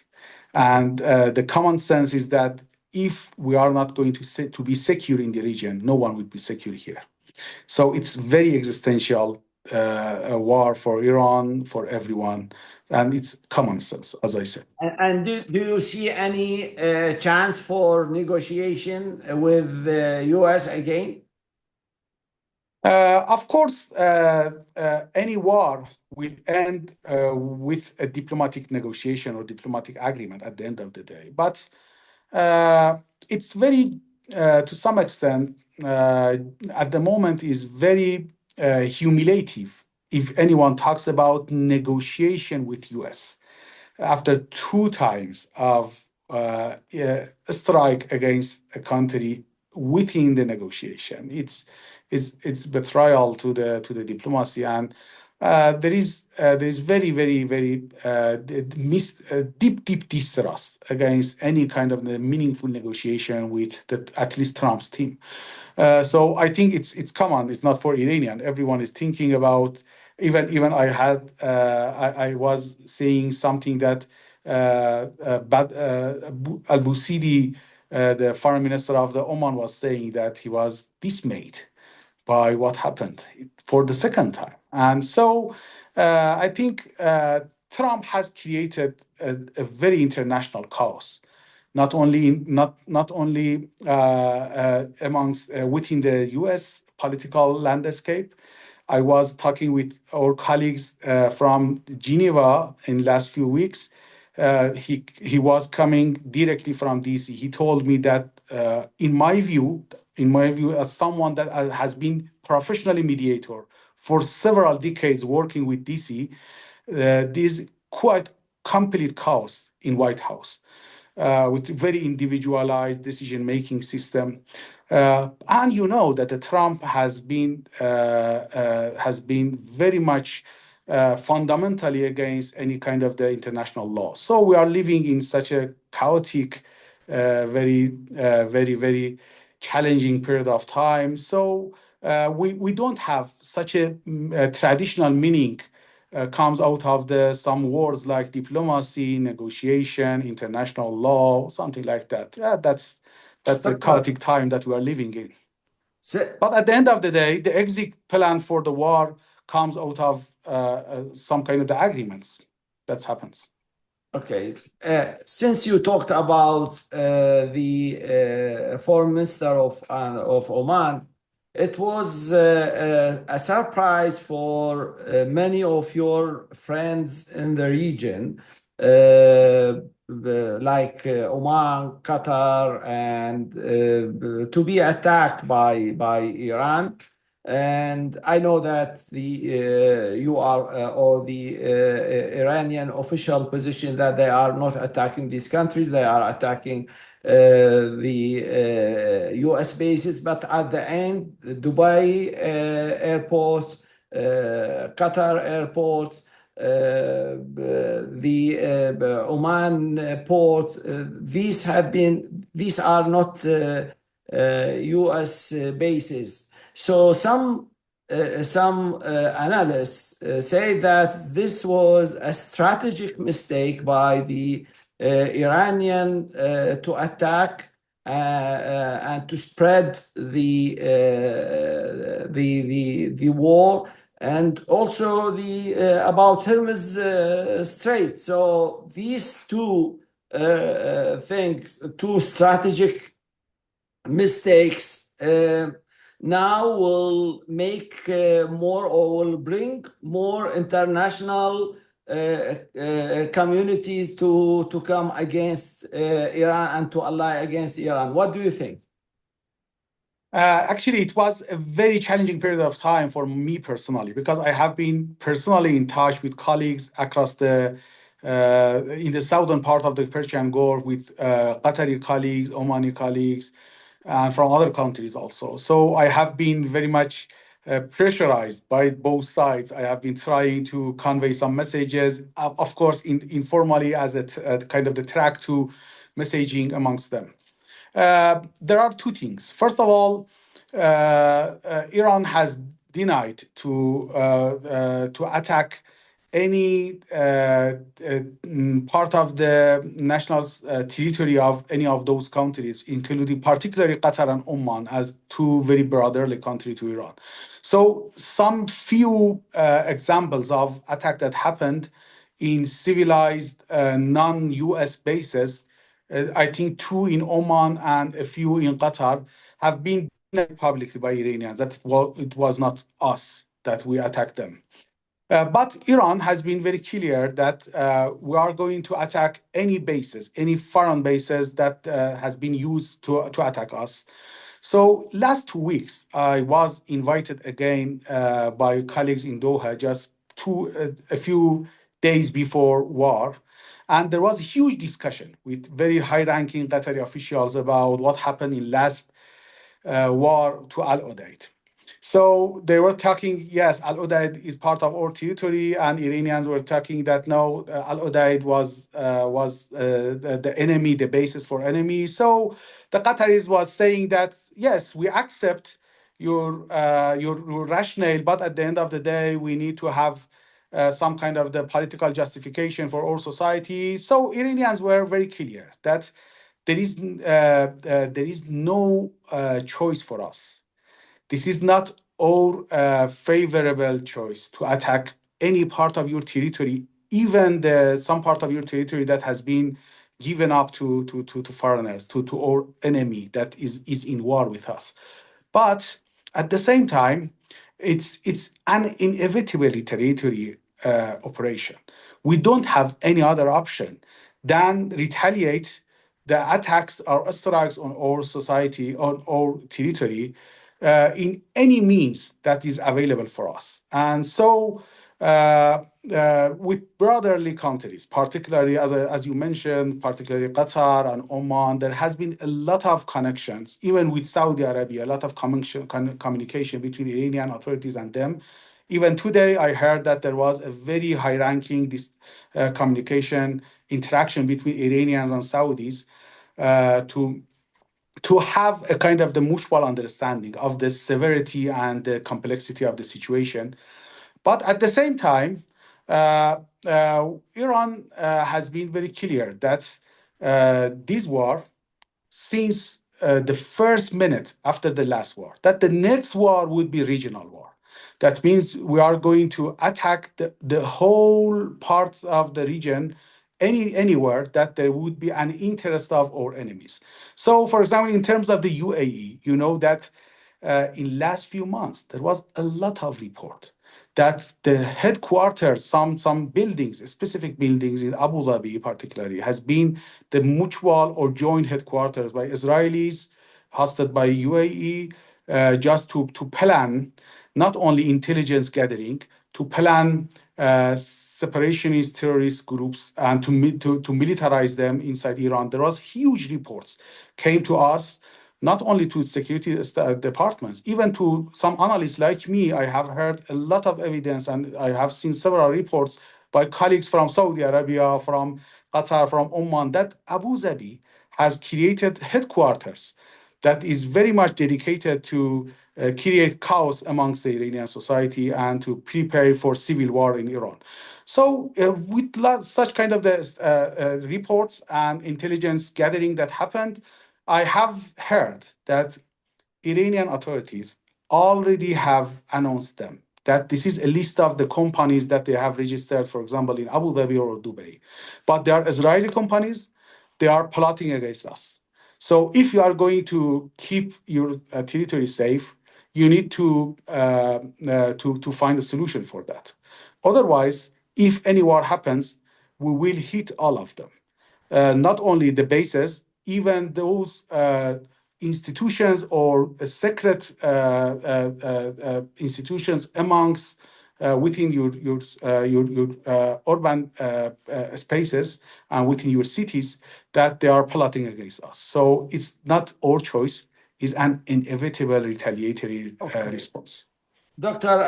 And the common sense is that if we are not going to be secure in the region, no one will be secure here. So it's very existential a war for Iran, for everyone, and it's common sense, as I said. And do you see any chance for negotiation with the US again? Of course, any war will end with a diplomatic negotiation or diplomatic agreement at the end of the day. But it's very, to some extent, at the moment, is very humiliative if anyone talks about negotiation with US after 2 times of a strike against a country within the negotiation. It's betrayal to the diplomacy, and there is very deep distrust against any kind of meaningful negotiation with at least Trump's team. So I think it's common. It's not for Iranian. Everyone is thinking about. Even I was seeing something that Al Busidi, the foreign minister of the Oman, was saying that he was dismayed by what happened for the second time. And so I think Trump has created a very international chaos, not only amongst within the U.S. political landscape. I was talking with our colleagues from Geneva in last few weeks. He was coming directly from DC. He told me that in my view, as someone that has been professionally mediator for several decades working with DC, this quite complete chaos in White House with very individualized decision-making system. And you know that the Trump has been very much fundamentally against any kind of the international law. So we are living in such a chaotic, very challenging period of time. So we don't have such a traditional meaning comes out of some words like diplomacy, negotiation, international law, something like that. Yeah, that's the chaotic time that we are living in. But at the end of the day, the exit plan for the war comes out of some kind of the agreements that happens. Okay. Since you talked about the foreign minister of Oman, it was a surprise for many of your friends in the region, like Oman, Qatar, and to be attacked by Iran. And I know that you are or the Iranian official position that they are not attacking these countries, they are attacking the US bases, but at the end, Dubai airport, Qatar airport, the Oman port, these are not US bases. So some analysts say that this was a strategic mistake by the Iranian to attack and to spread the war, and also about Hormuz Strait. So these two things, two strategic mistakes, now will make more or will bring more international community to come against Iran and to ally against Iran. What do you think? Actually, it was a very challenging period of time for me personally, because I have been personally in touch with colleagues across the in the southern part of the Persian Gulf with Qatari colleagues, Omani colleagues, and from other countries also. So I have been very much pressurized by both sides. I have been trying to convey some messages, of course, informally as a kind of the track to messaging amongst them. There are two things. First of all, Iran has denied to attack any part of the national territory of any of those countries, including particularly Qatar and Oman, as two very brotherly countries to Iran. So some few examples of attack that happened in civilized non-US bases, I think two in Oman and a few in Qatar, have been denied publicly by Iranians that it was not us that we attacked them. But Iran has been very clear that we are going to attack any bases, any foreign bases that has been used to attack us. So last 2 weeks, I was invited again by colleagues in Doha just a few days before war. And there was a huge discussion with very high-ranking Qatari officials about what happened in last war to Al Udeid. So they were talking, yes, Al Udeid is part of our territory, and Iranians were talking that no, Al Udeid was the enemy, the basis for enemy. So the Qataris was saying that yes, we accept your rationale, but at the end of the day, we need to have some kind of the political justification for our society. So Iranians were very clear that there is no choice for us. This is not our favorable choice to attack any part of your territory, even some part of your territory that has been given up to foreigners, to our enemy that is in war with us. But at the same time, it's an inevitably territory operation. We don't have any other option than retaliate the attacks or strikes on our society, on our territory, in any means that is available for us. And so, with brotherly countries, particularly as you mentioned, particularly Qatar and Oman, there has been a lot of connections, even with Saudi Arabia, a lot of communication between Iranian authorities and them. Even today, I heard that there was a very high-ranking communication interaction between Iranians and Saudis to have a kind of the mutual understanding of the severity and the complexity of the situation. But at the same time, Iran has been very clear that this war, since the first minute after the last war, that the next war would be regional war. That means we are going to attack the whole part of the region, anywhere that there would be an interest of our enemies. So, for example, in terms of the UAE, you know that in last few months there was a lot of report that the headquarters, some buildings, specific buildings in Abu Dhabi particularly, has been the mutual or joint headquarters by Israelis, hosted by UAE, just to plan not only intelligence gathering, to plan separationist terrorist groups and to militarize them inside Iran. There was huge reports came to us, not only to security departments, even to some analysts like me. I have heard a lot of evidence and I have seen several reports by colleagues from Saudi Arabia, from Qatar, from Oman, that Abu Dhabi has created headquarters that is very much dedicated to create chaos amongst the Iranian society and to prepare for civil war in Iran. So with such kind of the reports and intelligence gathering that happened, I have heard that Iranian authorities already have announced them that this is a list of the companies that they have registered, for example, in Abu Dhabi or Dubai. But they are Israeli companies, they are plotting against us. So if you are going to keep your territory safe, you need to find a solution for that. Otherwise, if any war happens, we will hit all of them. Not only the bases, even those institutions or secret institutions amongst within your urban spaces and within your cities, that they are plotting against us. So it's not our choice; it's an inevitable retaliatory response. Doctor,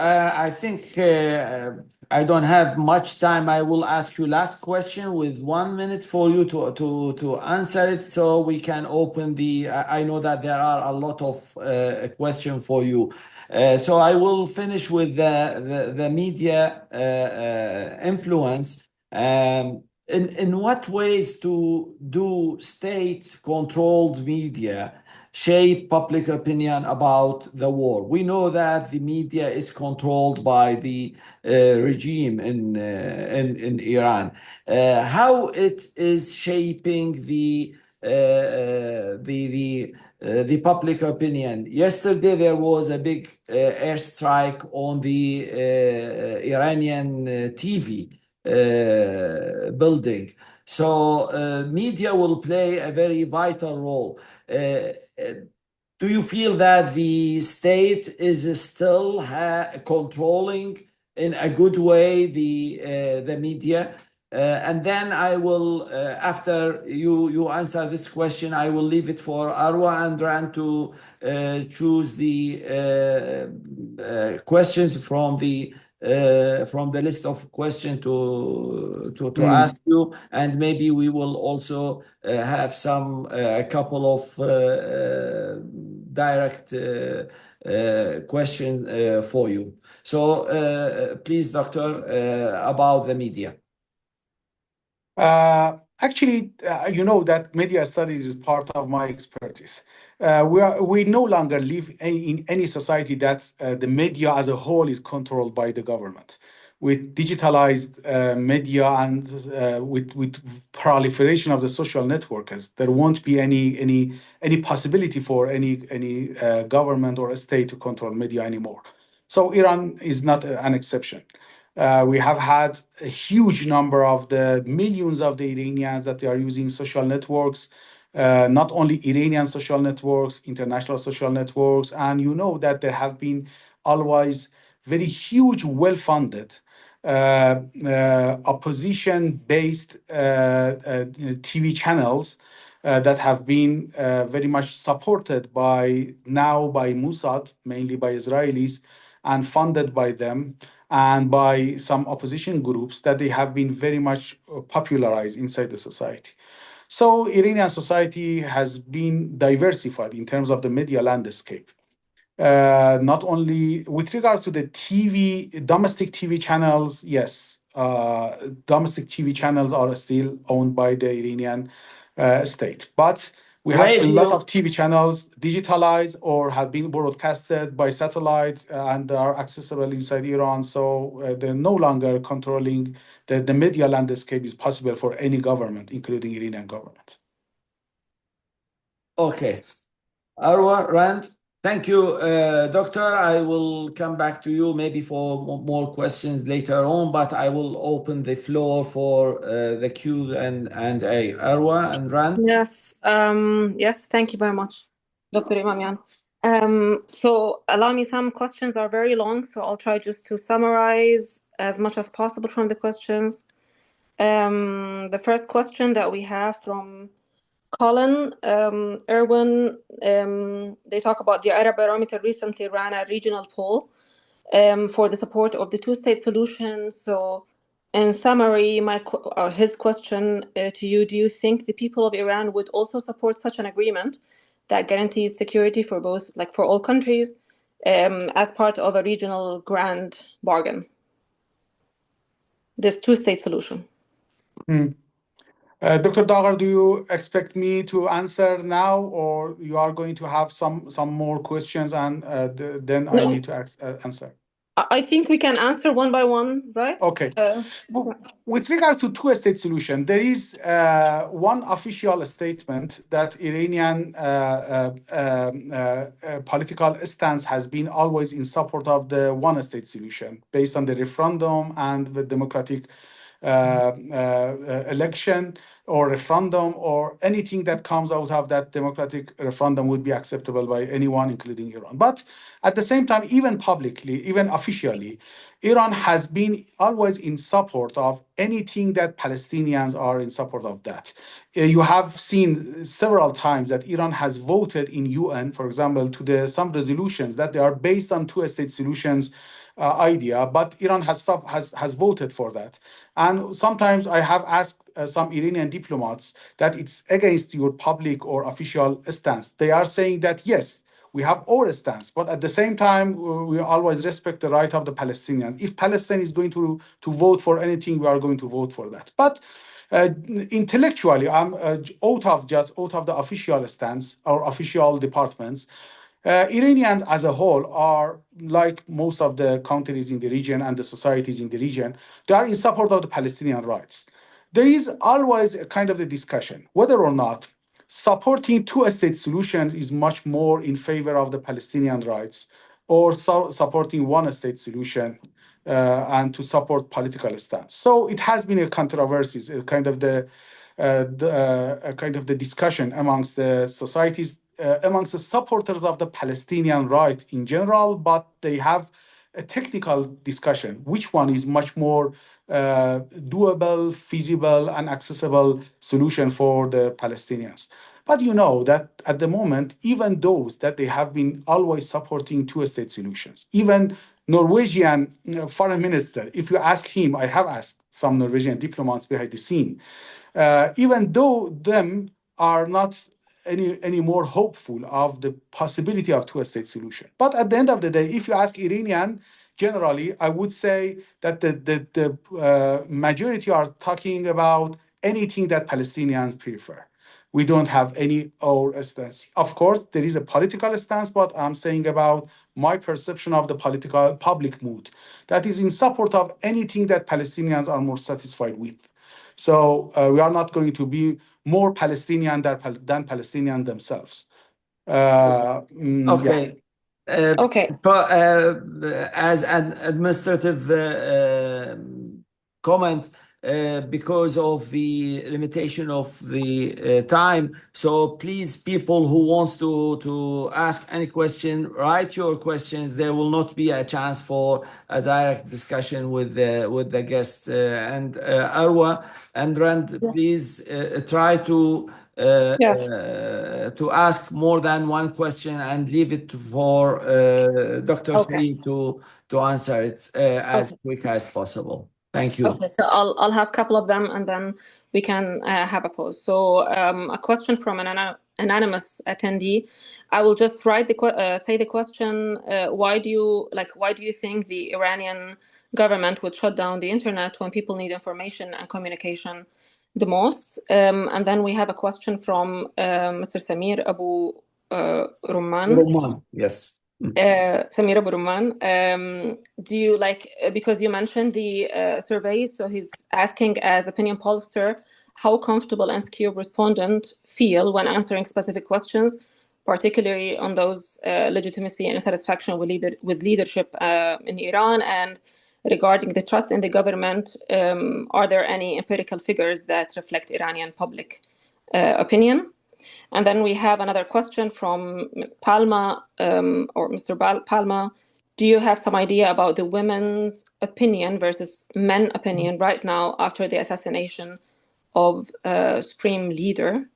I think I don't have much time. I will ask you last question with 1 minute for you to answer it, so we can open the. I know that there are a lot of questions for you, so I will finish with the media influence. In what ways do state-controlled media shape public opinion about the war? We know that the media is controlled by the regime in Iran. How it is shaping the public opinion. Yesterday there was a big airstrike on the Iranian TV building. So media will play a very vital role. Do you feel that the state is still controlling in a good way the media? And then I will, after you answer this question, I will leave it for Arwa and Ran to choose the questions from the list of questions to ask you, and maybe we will also have a couple of direct questions for you. So please, Doctor, about the media. Actually, you know that media studies is part of my expertise. We no longer live in any society that the media as a whole is controlled by the government. With digitalized media and with proliferation of the social networks, there won't be any possibility for any government or a state to control media anymore. So Iran is not an exception. We have had a huge number of the millions of the Iranians that they are using social networks, not only Iranian social networks, international social networks, and you know that there have been always very huge, well-funded opposition-based TV channels that have been very much supported by Mossad, mainly by Israelis, and funded by them and by some opposition groups that they have been very much popularized inside the society. So Iranian society has been diversified in terms of the media landscape. Not only with regards to the domestic TV channels, yes, domestic TV channels are still owned by the Iranian state. But we have a lot of TV channels digitalized or have been broadcasted by satellite and are accessible inside Iran. So they're no longer controlling the media landscape is possible for any government, including Iranian government. Okay. Arwa, Rand, thank you, Doctor. I will come back to you maybe for more questions later on, but I will open the floor for the Q&A. Arwa and Rand? Yes, yes, thank you very much, Dr. Imamian. So allow me, some questions are very long, so I'll try just to summarize as much as possible from the questions. The first question that we have from Colin, Erwin, they talk about the Arab Barometer recently ran a regional poll for the support of the two-state solution. So in summary, his question to you, do you think the people of Iran would also support such an agreement that guarantees security for both, like for all countries, as part of a regional grand bargain? This two-state solution. Dr. Dagar, do you expect me to answer now, or you are going to have some more questions and then I need to answer? I think we can answer one by one, right? Okay. With regards to two-state solution, there is one official statement that Iranian political stance has been always in support of the one-state solution based on the referendum and the democratic election or referendum, or anything that comes out of that democratic referendum would be acceptable by anyone, including Iran. But at the same time, even publicly, even officially, Iran has been always in support of anything that Palestinians are in support of that. You have seen several times that Iran has voted in UN, for example, to some resolutions that they are based on two-state solutions idea, but Iran has voted for that. And sometimes I have asked some Iranian diplomats that it's against your public or official stance. They are saying that yes, we have our stance, but at the same time, we always respect the right of the Palestinians. If Palestine is going to vote for anything, we are going to vote for that. But intellectually, I'm out of the official stance or official departments. Iranians as a whole are, like most of the countries in the region and the societies in the region, they are in support of the Palestinian rights. There is always a kind of the discussion whether or not supporting two-state solutions is much more in favor of the Palestinian rights, or supporting one-state solution and to support political stance. So it has been a controversy, a kind of the discussion amongst the societies, amongst the supporters of the Palestinian right in general, but they have a technical discussion. Which one is much more doable, feasible, and accessible solution for the Palestinians? But you know that at the moment, even those that they have been always supporting two-state solutions, even Norwegian foreign minister, if you ask him, I have asked some Norwegian diplomats behind the scene, even though them are not any more hopeful of the possibility of two-state solution. But at the end of the day, if you ask Iranian, generally, I would say that the majority are talking about anything that Palestinians prefer. We don't have any our stance. Of course, there is a political stance, but I'm saying about my perception of the political public mood that is in support of anything that Palestinians are more satisfied with. So we are not going to be more Palestinian than Palestinian themselves. Okay. Okay. As an administrative comment, because of the limitation of the time, so please, people who wants to ask any question, write your questions. There will not be a chance for a direct discussion with the guest. And Arwa and Rand, Yes. please try to Yes. to ask more than one question and leave it for Dr. Okay. Saeed to answer it as quick as possible. Thank you. Okay, so I'll have a couple of them, and then we can have a pause. So a question from an anonymous attendee. I will just write say the question. Why do you think the Iranian government would shut down the internet when people need information and communication the most? And then we have a question from Mr. Samir Abu Rumman. Roman, yes. Samir Abu Rumman, do you because you mentioned the surveys, so he's asking, as opinion pollster, how comfortable and secure respondents feel when answering specific questions, particularly on those legitimacy and satisfaction with leadership in Iran, and regarding the trust in the government, are there any empirical figures that reflect Iranian public opinion? And then we have another question from Ms. Palma, or Mr. Palma. Do you have some idea about the women's opinion versus men opinion right now after the assassination of Supreme Leader?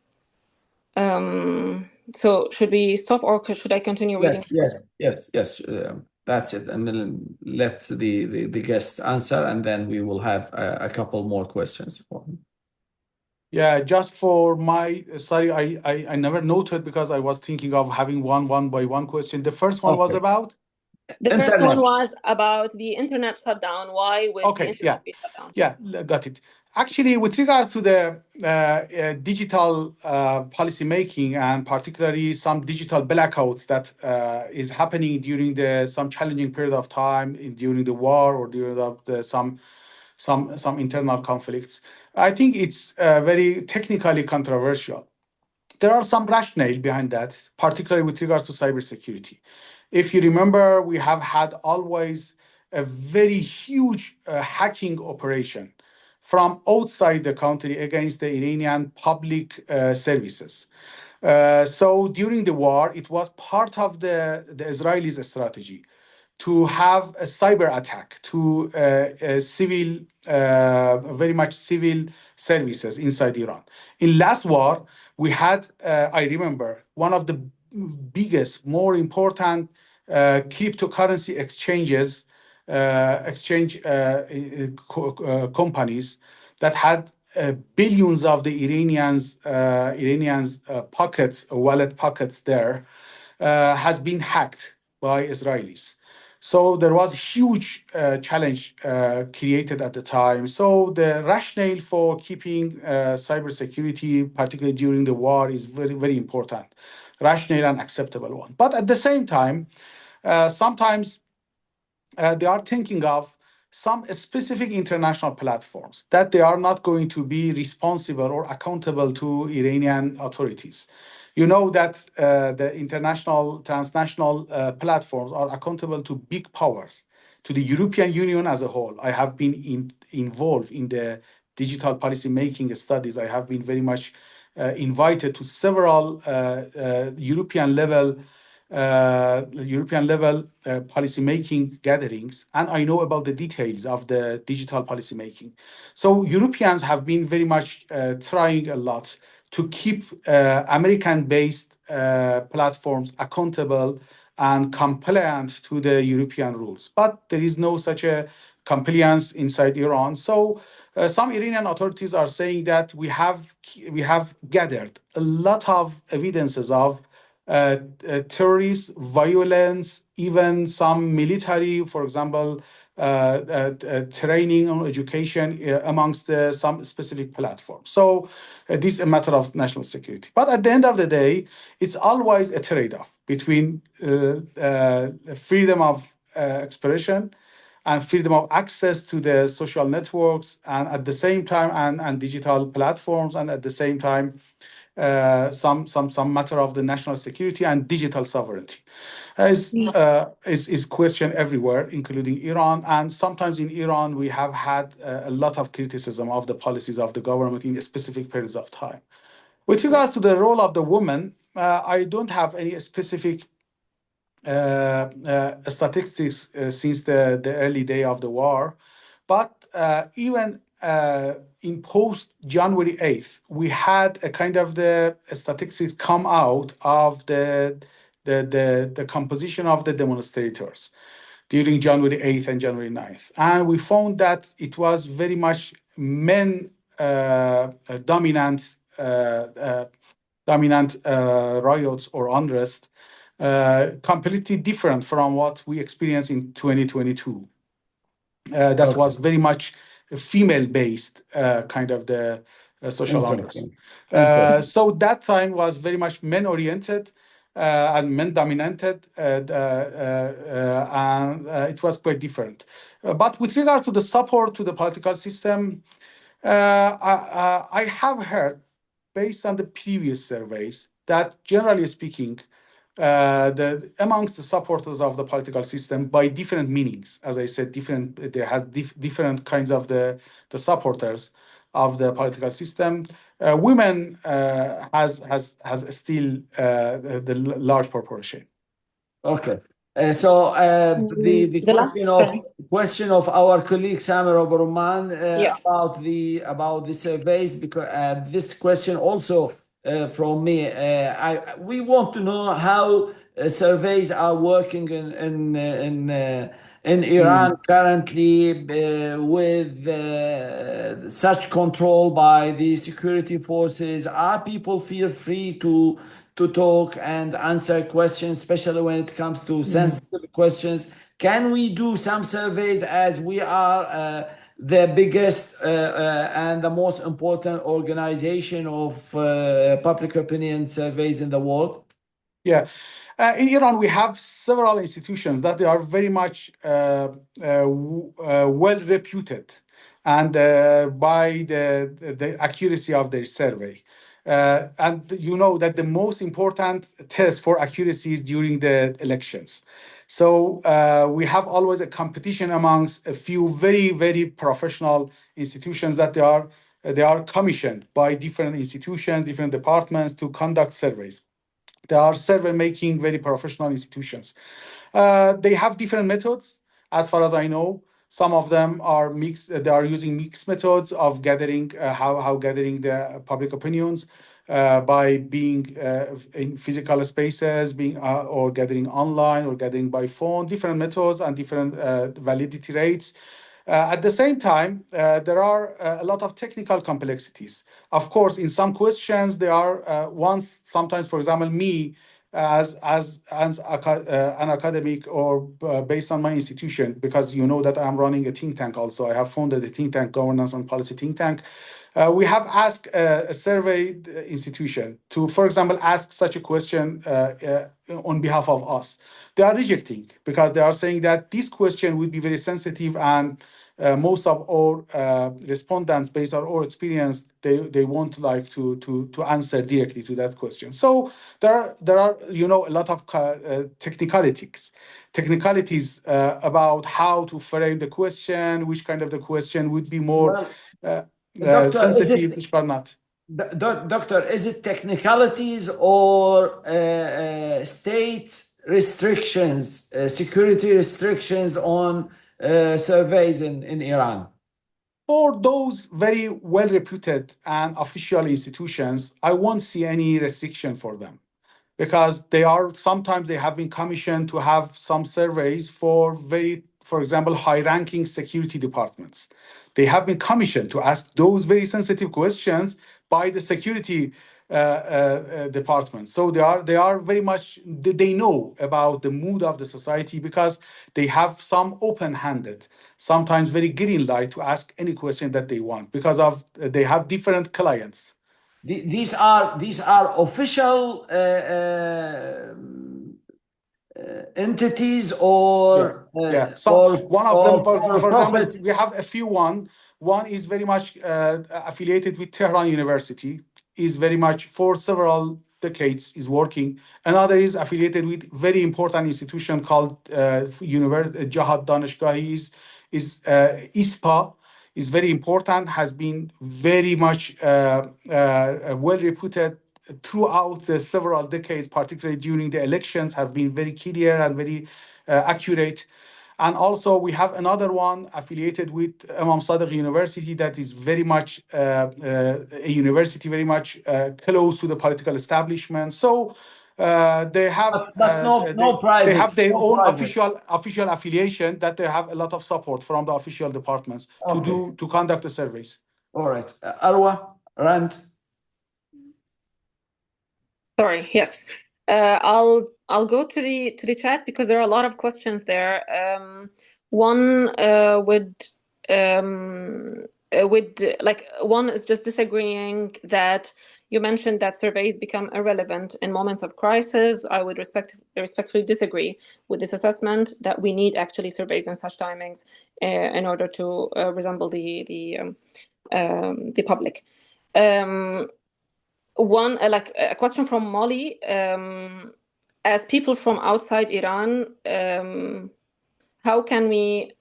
So should we stop, or should I continue reading? Yes. That's it. And then let the guest answer, and then we will have a couple more questions. Yeah, just for my, sorry, I never noted because I was thinking of having one by one question. The first one was about? The first one was about the internet shutdown. Why would the internet be shut down? Yeah, got it. Actually, with regards to the digital policy making, and particularly some digital blackouts that is happening during some challenging period of time during the war or during some internal conflicts, I think it's very technically controversial. There are some rationale behind that, particularly with regards to cybersecurity. If you remember, we have had always a very huge hacking operation from outside the country against the Iranian public services. So during the war, it was part of the Israelis' strategy to have a cyber attack to civil, very much civil services inside Iran. In last war, we had, I remember, one of the biggest, more important cryptocurrency exchanges, companies that had billions of the Iranians pockets, wallet pockets there, has been hacked by Israelis. So there was a huge challenge created at the time. So the rationale for keeping cybersecurity, particularly during the war, is very, very important, rational and acceptable one. But at the same time, sometimes they are thinking of some specific international platforms that they are not going to be responsible or accountable to Iranian authorities. You know that the international, transnational platforms are accountable to big powers, to the European Union as a whole. I have been involved in the digital policy making studies. I have been very much invited to several European level policy making gatherings, and I know about the details of the digital policy making. So Europeans have been very much trying a lot to keep American-based platforms accountable and compliant to the European rules. But there is no such a compliance inside Iran. So some Iranian authorities are saying that we have gathered a lot of evidences of terrorist violence, even some military, for example, training or education amongst some specific platforms. So this is a matter of national security. But at the end of the day, it's always a trade-off between freedom of expression and freedom of access to the social networks, and at the same time, and digital platforms, and at the same time, some matter of the national security and digital sovereignty is questioned everywhere, including Iran. And sometimes in Iran, we have had a lot of criticism of the policies of the government in specific periods of time. With regards to the role of the woman, I don't have any specific statistics since the early day of the war, but even in post January 8th, we had a kind of the statistics come out of the composition of the demonstrators during January 8th and January 9th. And we found that it was very much men dominant riots or unrest, completely different from what we experienced in 2022. That was very much female-based kind of the social unrest. So that time was very much men-oriented and men-dominated, and it was quite different. But with regard to the support to the political system, I have heard, based on the previous surveys, that generally speaking, amongst the supporters of the political system, by different meanings, as I said, there has different kinds of the supporters of the political system. Women has still the large proportion. Okay. So the question of our colleague Samer Oberman Yes. about the surveys, because this question also from me, we want to know how surveys are working in Iran currently with such control by the security forces. Are people feel free to talk and answer questions, especially when it comes to sensitive questions? Can we do some surveys, as we are the biggest and the most important organization of public opinion surveys in the world? Yeah. In Iran, we have several institutions that they are very much well reputed and by the accuracy of their survey. And you know that the most important test for accuracy is during the elections. So we have always a competition amongst a few very, very professional institutions that they are commissioned by different institutions, different departments to conduct surveys. They are survey-making, very professional institutions. They have different methods, as far as I know. Some of them are mixed. They are using mixed methods of gathering how gathering the public opinions by being in physical spaces, being or gathering online or gathering by phone. Different methods and different validity rates. At the same time, there are a lot of technical complexities. Of course, in some questions, there are ones, sometimes, for example, me, as an academic or based on my institution, because you know that I'm running a think tank also. I have founded a think tank, governance and policy think tank. We have asked a survey institution to, for example, ask such a question on behalf of us. They are rejecting because they are saying that this question would be very sensitive, and most of our respondents, based on our experience, they won't like to answer directly to that question. So there are a lot of technicalities about how to frame the question, which kind of the question would be more Doctor, sensitive, which are not. Doctor, is it technicalities or state restrictions, security restrictions on surveys in Iran? For those very well-reputed and official institutions, I won't see any restriction for them, because sometimes they have been commissioned to have some surveys for for example, high-ranking security departments. They have been commissioned to ask those very sensitive questions by the security department. So they are very much, they know about the mood of the society, because they have some open-handed, sometimes very green light to ask any question that they want, because of they have different clients. These are official entities or So one of them, for example, profit. we have a few. One is very much affiliated with Tehran University, is very much for several decades is working. Another is affiliated with very important institution called Jahad Daneshgahi, is ISPA, is very important, has been very much well reputed throughout the several decades, particularly during the elections, have been very clear and very accurate. And also we have another one affiliated with Imam Sadiq University that is very much a university very much close to the political establishment. So they have no private. they have their no own private. official affiliation, that they have a lot of support from the official departments to conduct the surveys. All right, Arwa, Rand. Sorry. Yes. I'll go to the chat, because there are a lot of questions there. One one is just disagreeing that you mentioned that surveys become irrelevant in moments of crisis. I would respectfully disagree with this assessment, that we need actually surveys in such timings in order to resemble the public. One a question from Molly. As people from outside Iran, how can we,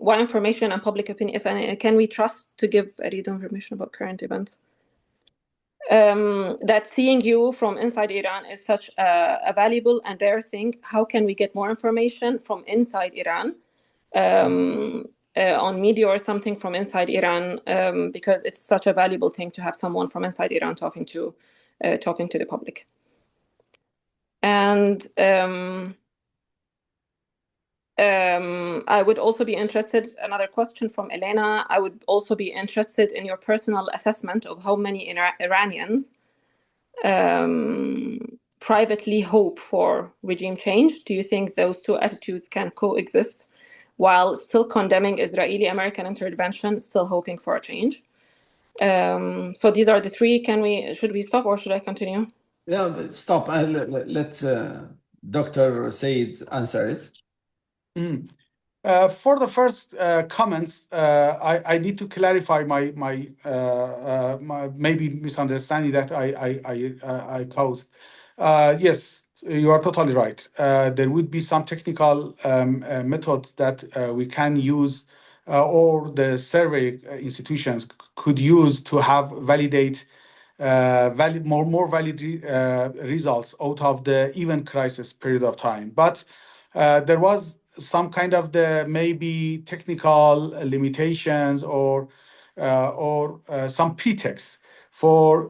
what information and public opinion, if any, can we trust to give read information about current events? That seeing you from inside Iran is such a valuable and rare thing. How can we get more information from inside Iran, on media or something from inside Iran, because it's such a valuable thing to have someone from inside Iran talking to the public. And I would also be interested, another question from Elena, I would also be interested in your personal assessment of how many Iranians privately hope for regime change. Do you think those two attitudes can coexist while still condemning Israeli-American intervention, still hoping for a change? So these are the three. Should we stop or should I continue? Yeah, stop. Let's Dr. Said answer it. For the first comments, I need to clarify my maybe misunderstanding that I caused. Yes, you are totally right. There would be some technical methods that we can use, or the survey institutions could use to have validate valid more valid results out of the event crisis period of time. But there was some kind of the maybe technical limitations or some pretext for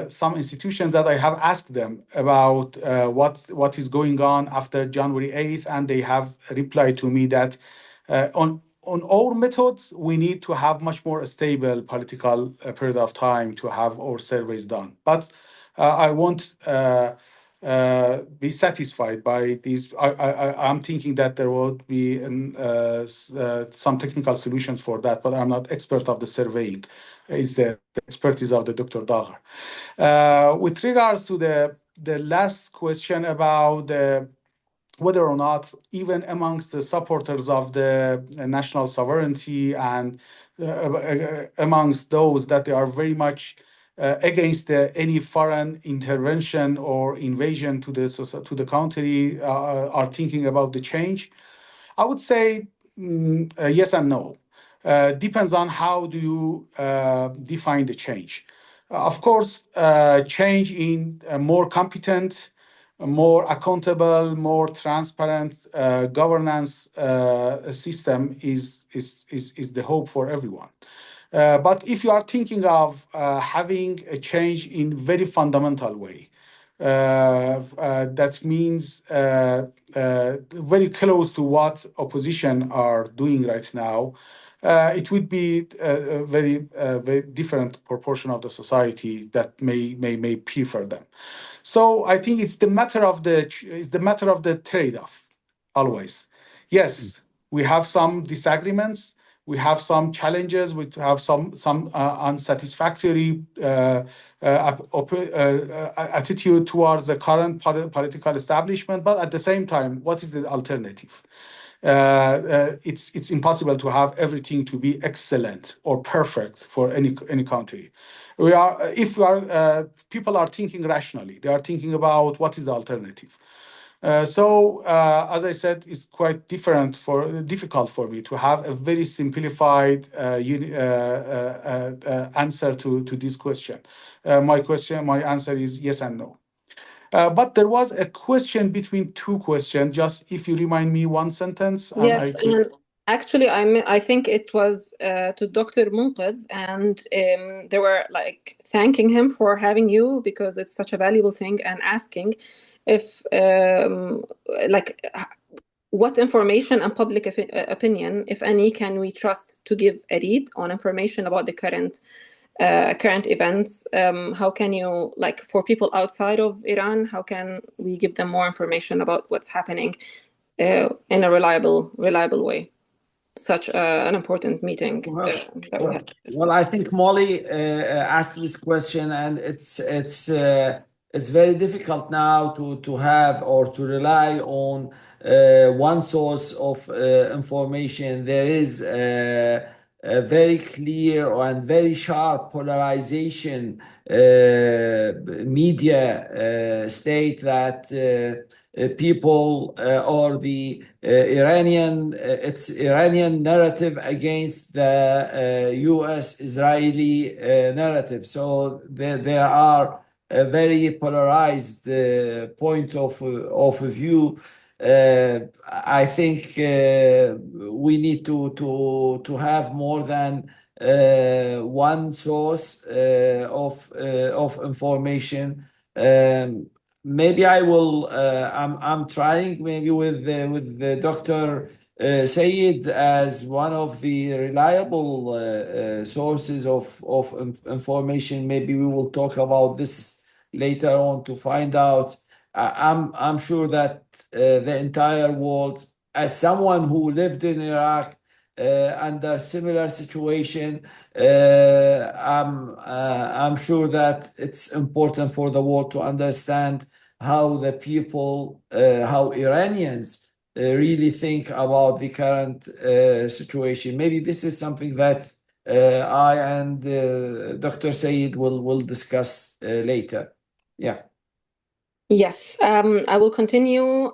some institutions that I have asked them about what is going on after January 8th, and they have replied to me that on our methods, we need to have much more stable political period of time to have our surveys done. But I won't be satisfied by these. I'm thinking that there will be some technical solutions for that, but I'm not expert of the surveying. It's the expertise of the Dr. Dagher. With regards to the last question about whether or not even amongst the supporters of the national sovereignty and amongst those that they are very much against any foreign intervention or invasion to the country are thinking about the change, I would say yes and no. Depends on how do you define the change. Of course, change in a more competent, a more accountable, more transparent governance system is the hope for everyone. But if you are thinking of having a change in very fundamental way, that means very close to what opposition are doing right now. It would be a very different proportion of the society that may prefer them. So I think it's the matter of the trade-off always. Yes, we have some disagreements, we have some challenges, we have some unsatisfactory attitude towards the current political establishment, but at the same time, what is the alternative? It's impossible to have everything to be excellent or perfect for any country. People are thinking rationally. They are thinking about what is the alternative. So, as I said, it's quite difficult for me to have a very simplified answer to this question. My answer is yes and no. But there was a question between two questions. Just if you remind me one sentence. Yes, and actually, I think it was to Dr. Munqidh, and they were like thanking him for having you because it's such a valuable thing, and asking if like what information and public opinion, if any, can we trust to give a read on information about the current events? How can you, like, for people outside of Iran, how can we give them more information about what's happening in a reliable way? Such an important meeting that we had. Well, I think Molly asked this question, and it's very difficult now to have or to rely on one source of information. There is a very clear and very sharp polarization media state that people or the it's Iranian narrative against the U.S.-Israeli narrative. So there are a very polarized point of view. I think we need to have more than one source of information. Maybe I will. I'm trying maybe with the Dr. Sayed as one of the reliable sources of information. Maybe we will talk about this later on to find out. I'm sure that the entire world, as someone who lived in Iraq under similar situation, I'm sure that it's important for the world to understand how the people, how Iranians really think about the current situation. Maybe this is something that I and Dr. Said will discuss later. Yeah. Yes, I will continue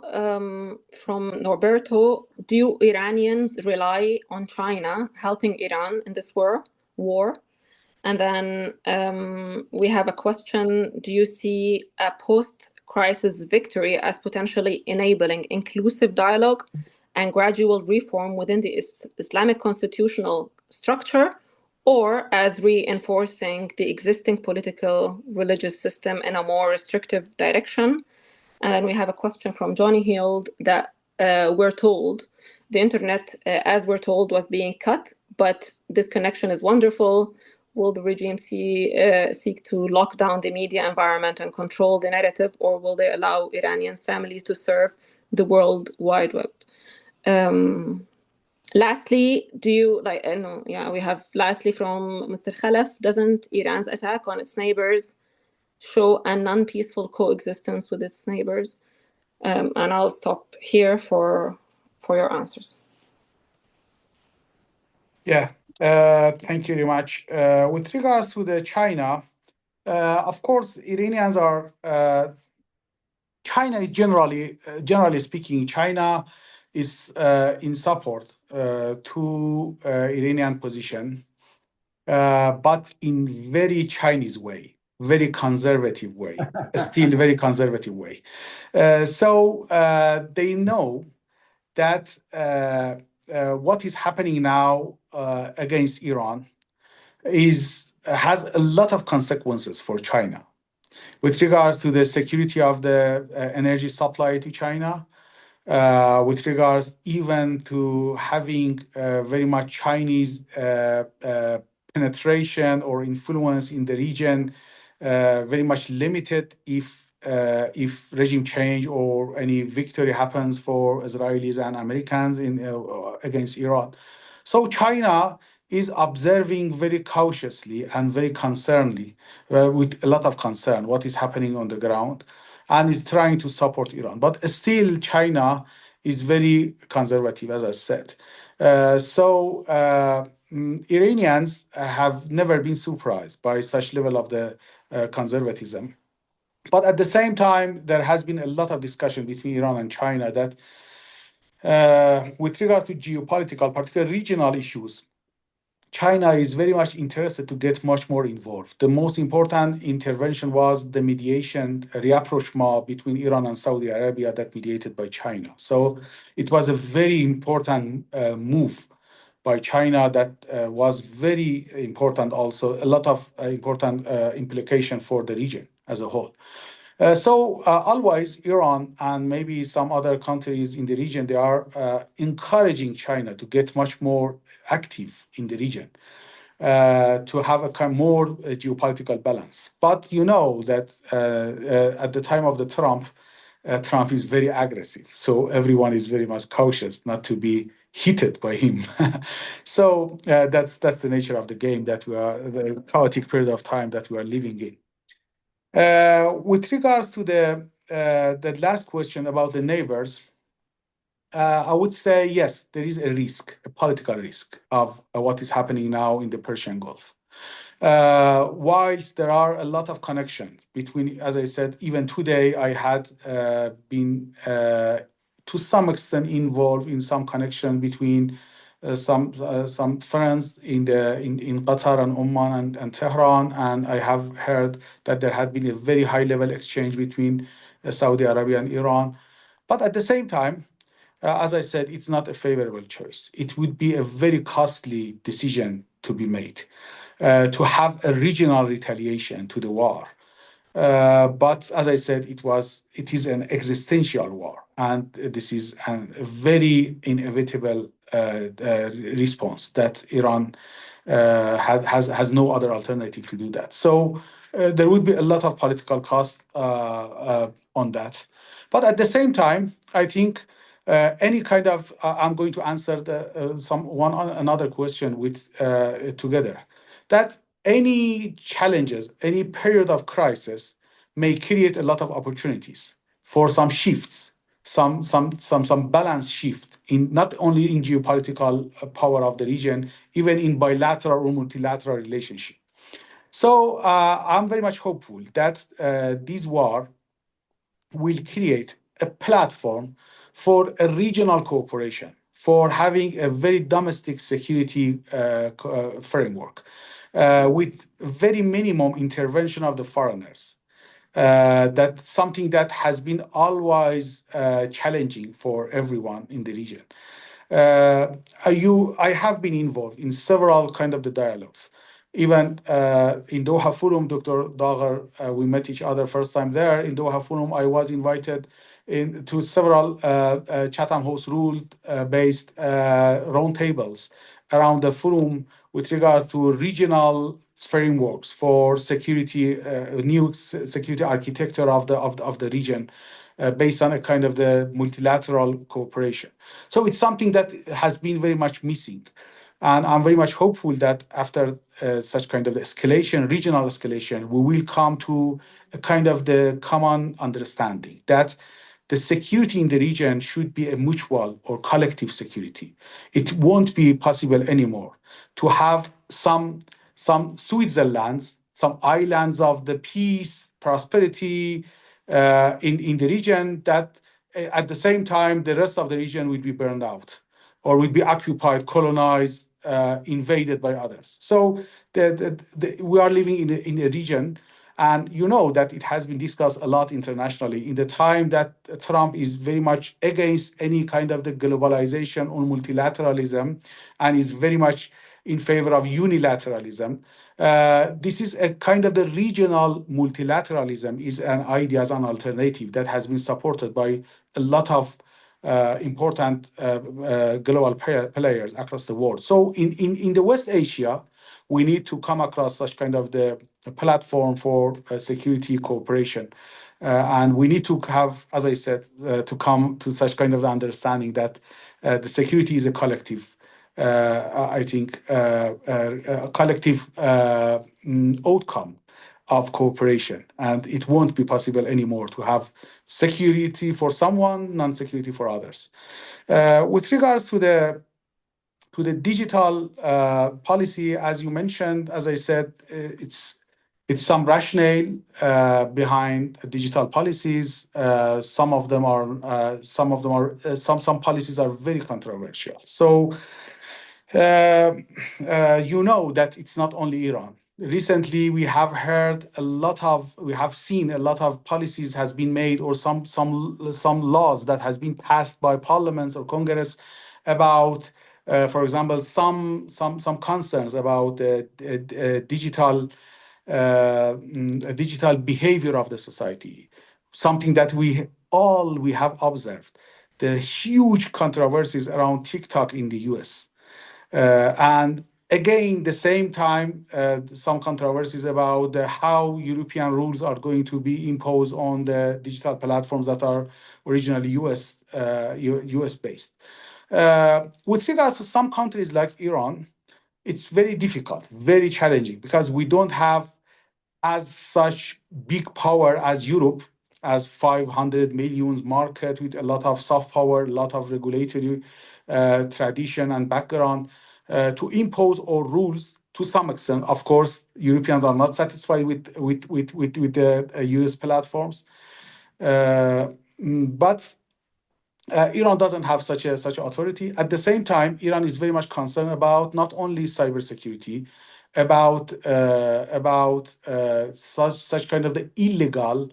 from Norberto. Do Iranians rely on China helping Iran in this war? And then we have a question. Do you see a post-crisis victory as potentially enabling inclusive dialogue and gradual reform within the Islamic constitutional structure, or as reinforcing the existing political religious system in a more restrictive direction? And then we have a question from Johnny Hield that we're told the internet, as we're told, was being cut, but this connection is wonderful. Will the regime seek to lock down the media environment and control the narrative, or will they allow Iranians' families to serve the World Wide Web? Lastly, do you like? No, yeah, we have lastly from Mr. Khalaf. Doesn't Iran's attack on its neighbors show a non-peaceful coexistence with its neighbors? And I'll stop here for your answers. Yeah, thank you very much. With regards to the China, of course, Iranians are. China is generally speaking, China is in support to Iranian position, but in very Chinese way, very conservative way, still very conservative way. So they know that what is happening now against Iran has a lot of consequences for China with regards to the security of the energy supply to China, with regards even to having very much Chinese penetration or influence in the region, very much limited if regime change or any victory happens for Israelis and Americans against Iran. So China is observing very cautiously and very concernedly, with a lot of concern, what is happening on the ground, and is trying to support Iran. But still, China is very conservative, as I said. Iranians have never been surprised by such level of the conservatism. But at the same time, there has been a lot of discussion between Iran and China that with regards to geopolitical, particularly regional issues, China is very much interested to get much more involved. The most important intervention was the mediation, a rapprochement between Iran and Saudi Arabia that mediated by China. So it was a very important move by China that was very important also, a lot of important implication for the region as a whole. Always Iran and maybe some other countries in the region, they are encouraging China to get much more active in the region, to have a kind more geopolitical balance. But you know that at the time of the Trump is very aggressive. So everyone is very much cautious not to be heated by him. So that's the nature of the game that the chaotic period of time that we are living in. With regards to the last question about the neighbors, I would say yes, there is a risk, a political risk of what is happening now in the Persian Gulf. Whilst there are a lot of connections between, as I said, even today I had been to some extent involved in some connection between some friends in Qatar and Oman and Tehran, and I have heard that there had been a very high level exchange between Saudi Arabia and Iran. But at the same time, as I said, it's not a favorable choice. It would be a very costly decision to be made, to have a regional retaliation to the war. But as I said, it is an existential war, and this is a very inevitable response that Iran has no other alternative to do that. So there would be a lot of political cost on that. But at the same time, I think any kind of I'm going to answer another question with together, that any challenges, any period of crisis may create a lot of opportunities for some shifts some balance shift in not only in geopolitical power of the region, even in bilateral or multilateral relationship. So I'm very much hopeful that this war will create a platform for a regional cooperation, for having a very domestic security framework with very minimum intervention of the foreigners. That's something that has been always challenging for everyone in the region. I have been involved in several kind of the dialogues. Even in Doha Forum, Dr. Dagher, we met each other first time there. In Doha Forum, I was invited to several Chatham House rule based roundtables around the forum with regards to regional frameworks for security, new security architecture of the region, based on a kind of the multilateral cooperation. So it's something that has been very much missing. And I'm very much hopeful that after such kind of escalation, regional escalation, we will come to a kind of the common understanding that the security in the region should be a mutual or collective security. It won't be possible anymore to have some Switzerlands, some islands of the peace, prosperity in the region that at the same time the rest of the region will be burned out or will be occupied, colonized, invaded by others. So we are living in a region, and you know that it has been discussed a lot internationally in the time that Trump is very much against any kind of the globalization or multilateralism and is very much in favor of unilateralism. This is a kind of the regional multilateralism is an idea as an alternative that has been supported by a lot of important global players across the world. So in the West Asia, we need to come across such kind of the platform for security cooperation. And we need to have, as I said, to come to such kind of understanding that the security is a collective, I think, a collective outcome of cooperation. And it won't be possible anymore to have security for someone, non-security for others. With regards to the digital policy, as you mentioned, as I said, it's some rationale behind digital policies. Some policies are very controversial. So you know that it's not only Iran. Recently, we have seen a lot of policies has been made, or some laws that has been passed by parliaments or Congress about, for example, some concerns about digital behavior of the society. Something that we have observed, the huge controversies around TikTok in the US. And again, the same time, some controversies about how European rules are going to be imposed on the digital platforms that are originally US based. With regards to some countries like Iran, it's very difficult, very challenging, because we don't have as such big power as Europe, as 500 million market with a lot of soft power, a lot of regulatory tradition and background to impose our rules to some extent. Of course, Europeans are not satisfied with the US platforms, but Iran doesn't have such authority. At the same time, Iran is very much concerned about not only cybersecurity, about such kind of the illegal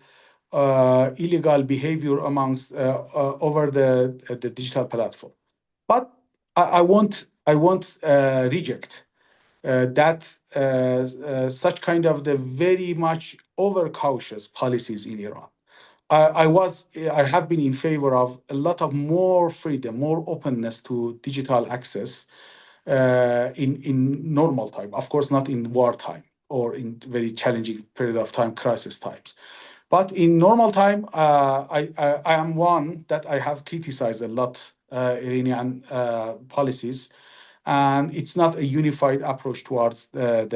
behavior amongst over the digital platform. But I won't reject that such kind of the very much overcautious policies in Iran. I have been in favor of a lot of more freedom, more openness to digital access in normal time. Of course, not in wartime or in very challenging period of time, crisis times. But in normal time, I am one that I have criticized a lot Iranian policies, and it's not a unified approach towards the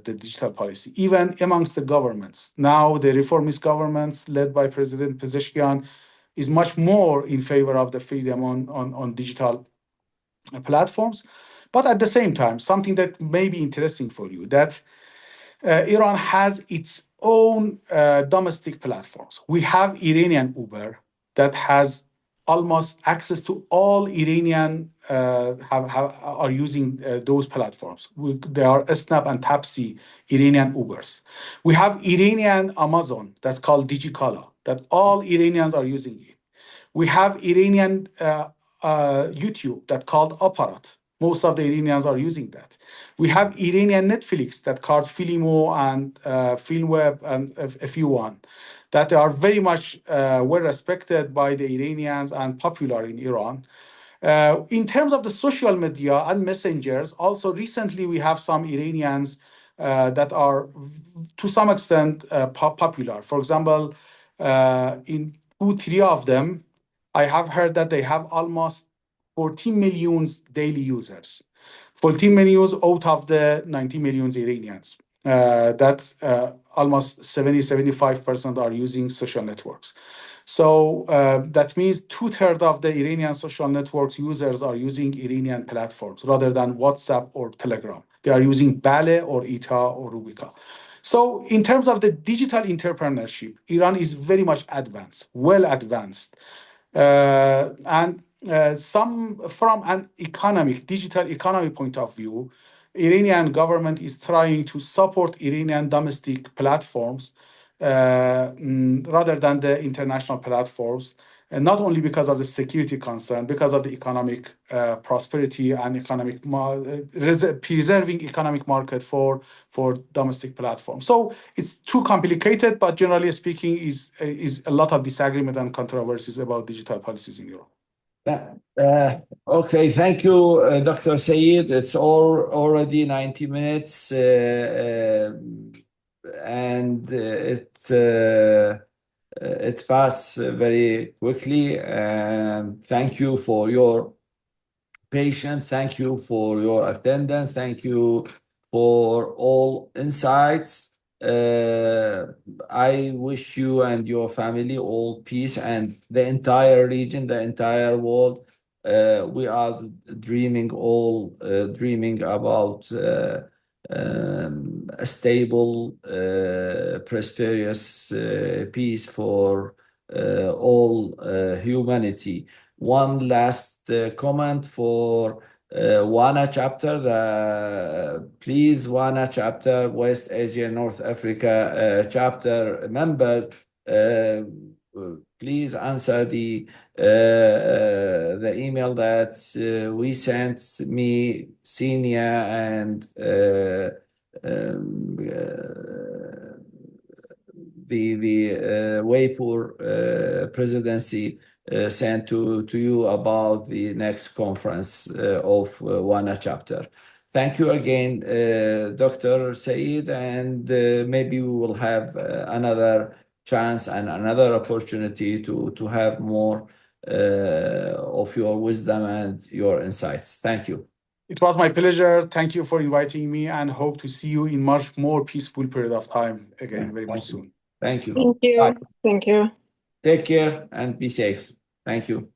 digital policy, even amongst the governments. Now, the reformist governments led by President Pezeshkian is much more in favor of the freedom on digital platforms. But at the same time, something that may be interesting for you, that Iran has its own domestic platforms. We have Iranian Uber that has almost access to all Iranian are using those platforms. There are Snap and Tapsi Iranian Ubers. We have Iranian Amazon that's called Digicala, that all Iranians are using it. We have Iranian YouTube that's called Aparat. Most of the Iranians are using that. We have Iranian Netflix that called Filimo and Filmweb and a few one that are very much well respected by the Iranians and popular in Iran. In terms of the social media and messengers, also recently we have some Iranians that are to some extent popular. For example, in 2-3 of them, I have heard that they have almost 14 million daily users. 14 million out of the 90 million Iranians. That almost 75% are using social networks. So that means 2/3 of the Iranian social networks users are using Iranian platforms rather than WhatsApp or Telegram. They are using Bale or Ita or Rubica. So in terms of the digital entrepreneurship, Iran is very much advanced, well advanced. And some from an digital economy point of view, Iranian government is trying to support Iranian domestic platforms rather than the international platforms, and not only because of the security concern, because of the economic prosperity and preserving economic market for domestic platforms. So it's too complicated, but generally speaking, is a lot of disagreement and controversies about digital policies in Europe. Okay, thank you, Dr. Sayed. It's already 90 minutes, and it passed very quickly. Thank you for your patience. Thank you for your attendance. Thank you for all insights. I wish you and your family all peace, and the entire region, the entire world. We are dreaming about a stable, prosperous peace for all humanity. One last comment for WANA chapter, please, WANA chapter, West Asia, North Africa chapter member, please answer the email that we sent me, Senia, and the WAPOR presidency sent to you about the next conference of WANA chapter. Thank you again, Dr. Sayed, and maybe we will have another chance and another opportunity to have more of your wisdom and your insights. Thank you. It was my pleasure. Thank you for inviting me, and hope to see you in much more peaceful period of time again very much soon. Thank you. Thank you. Bye. Thank you. Take care and be safe. Thank you.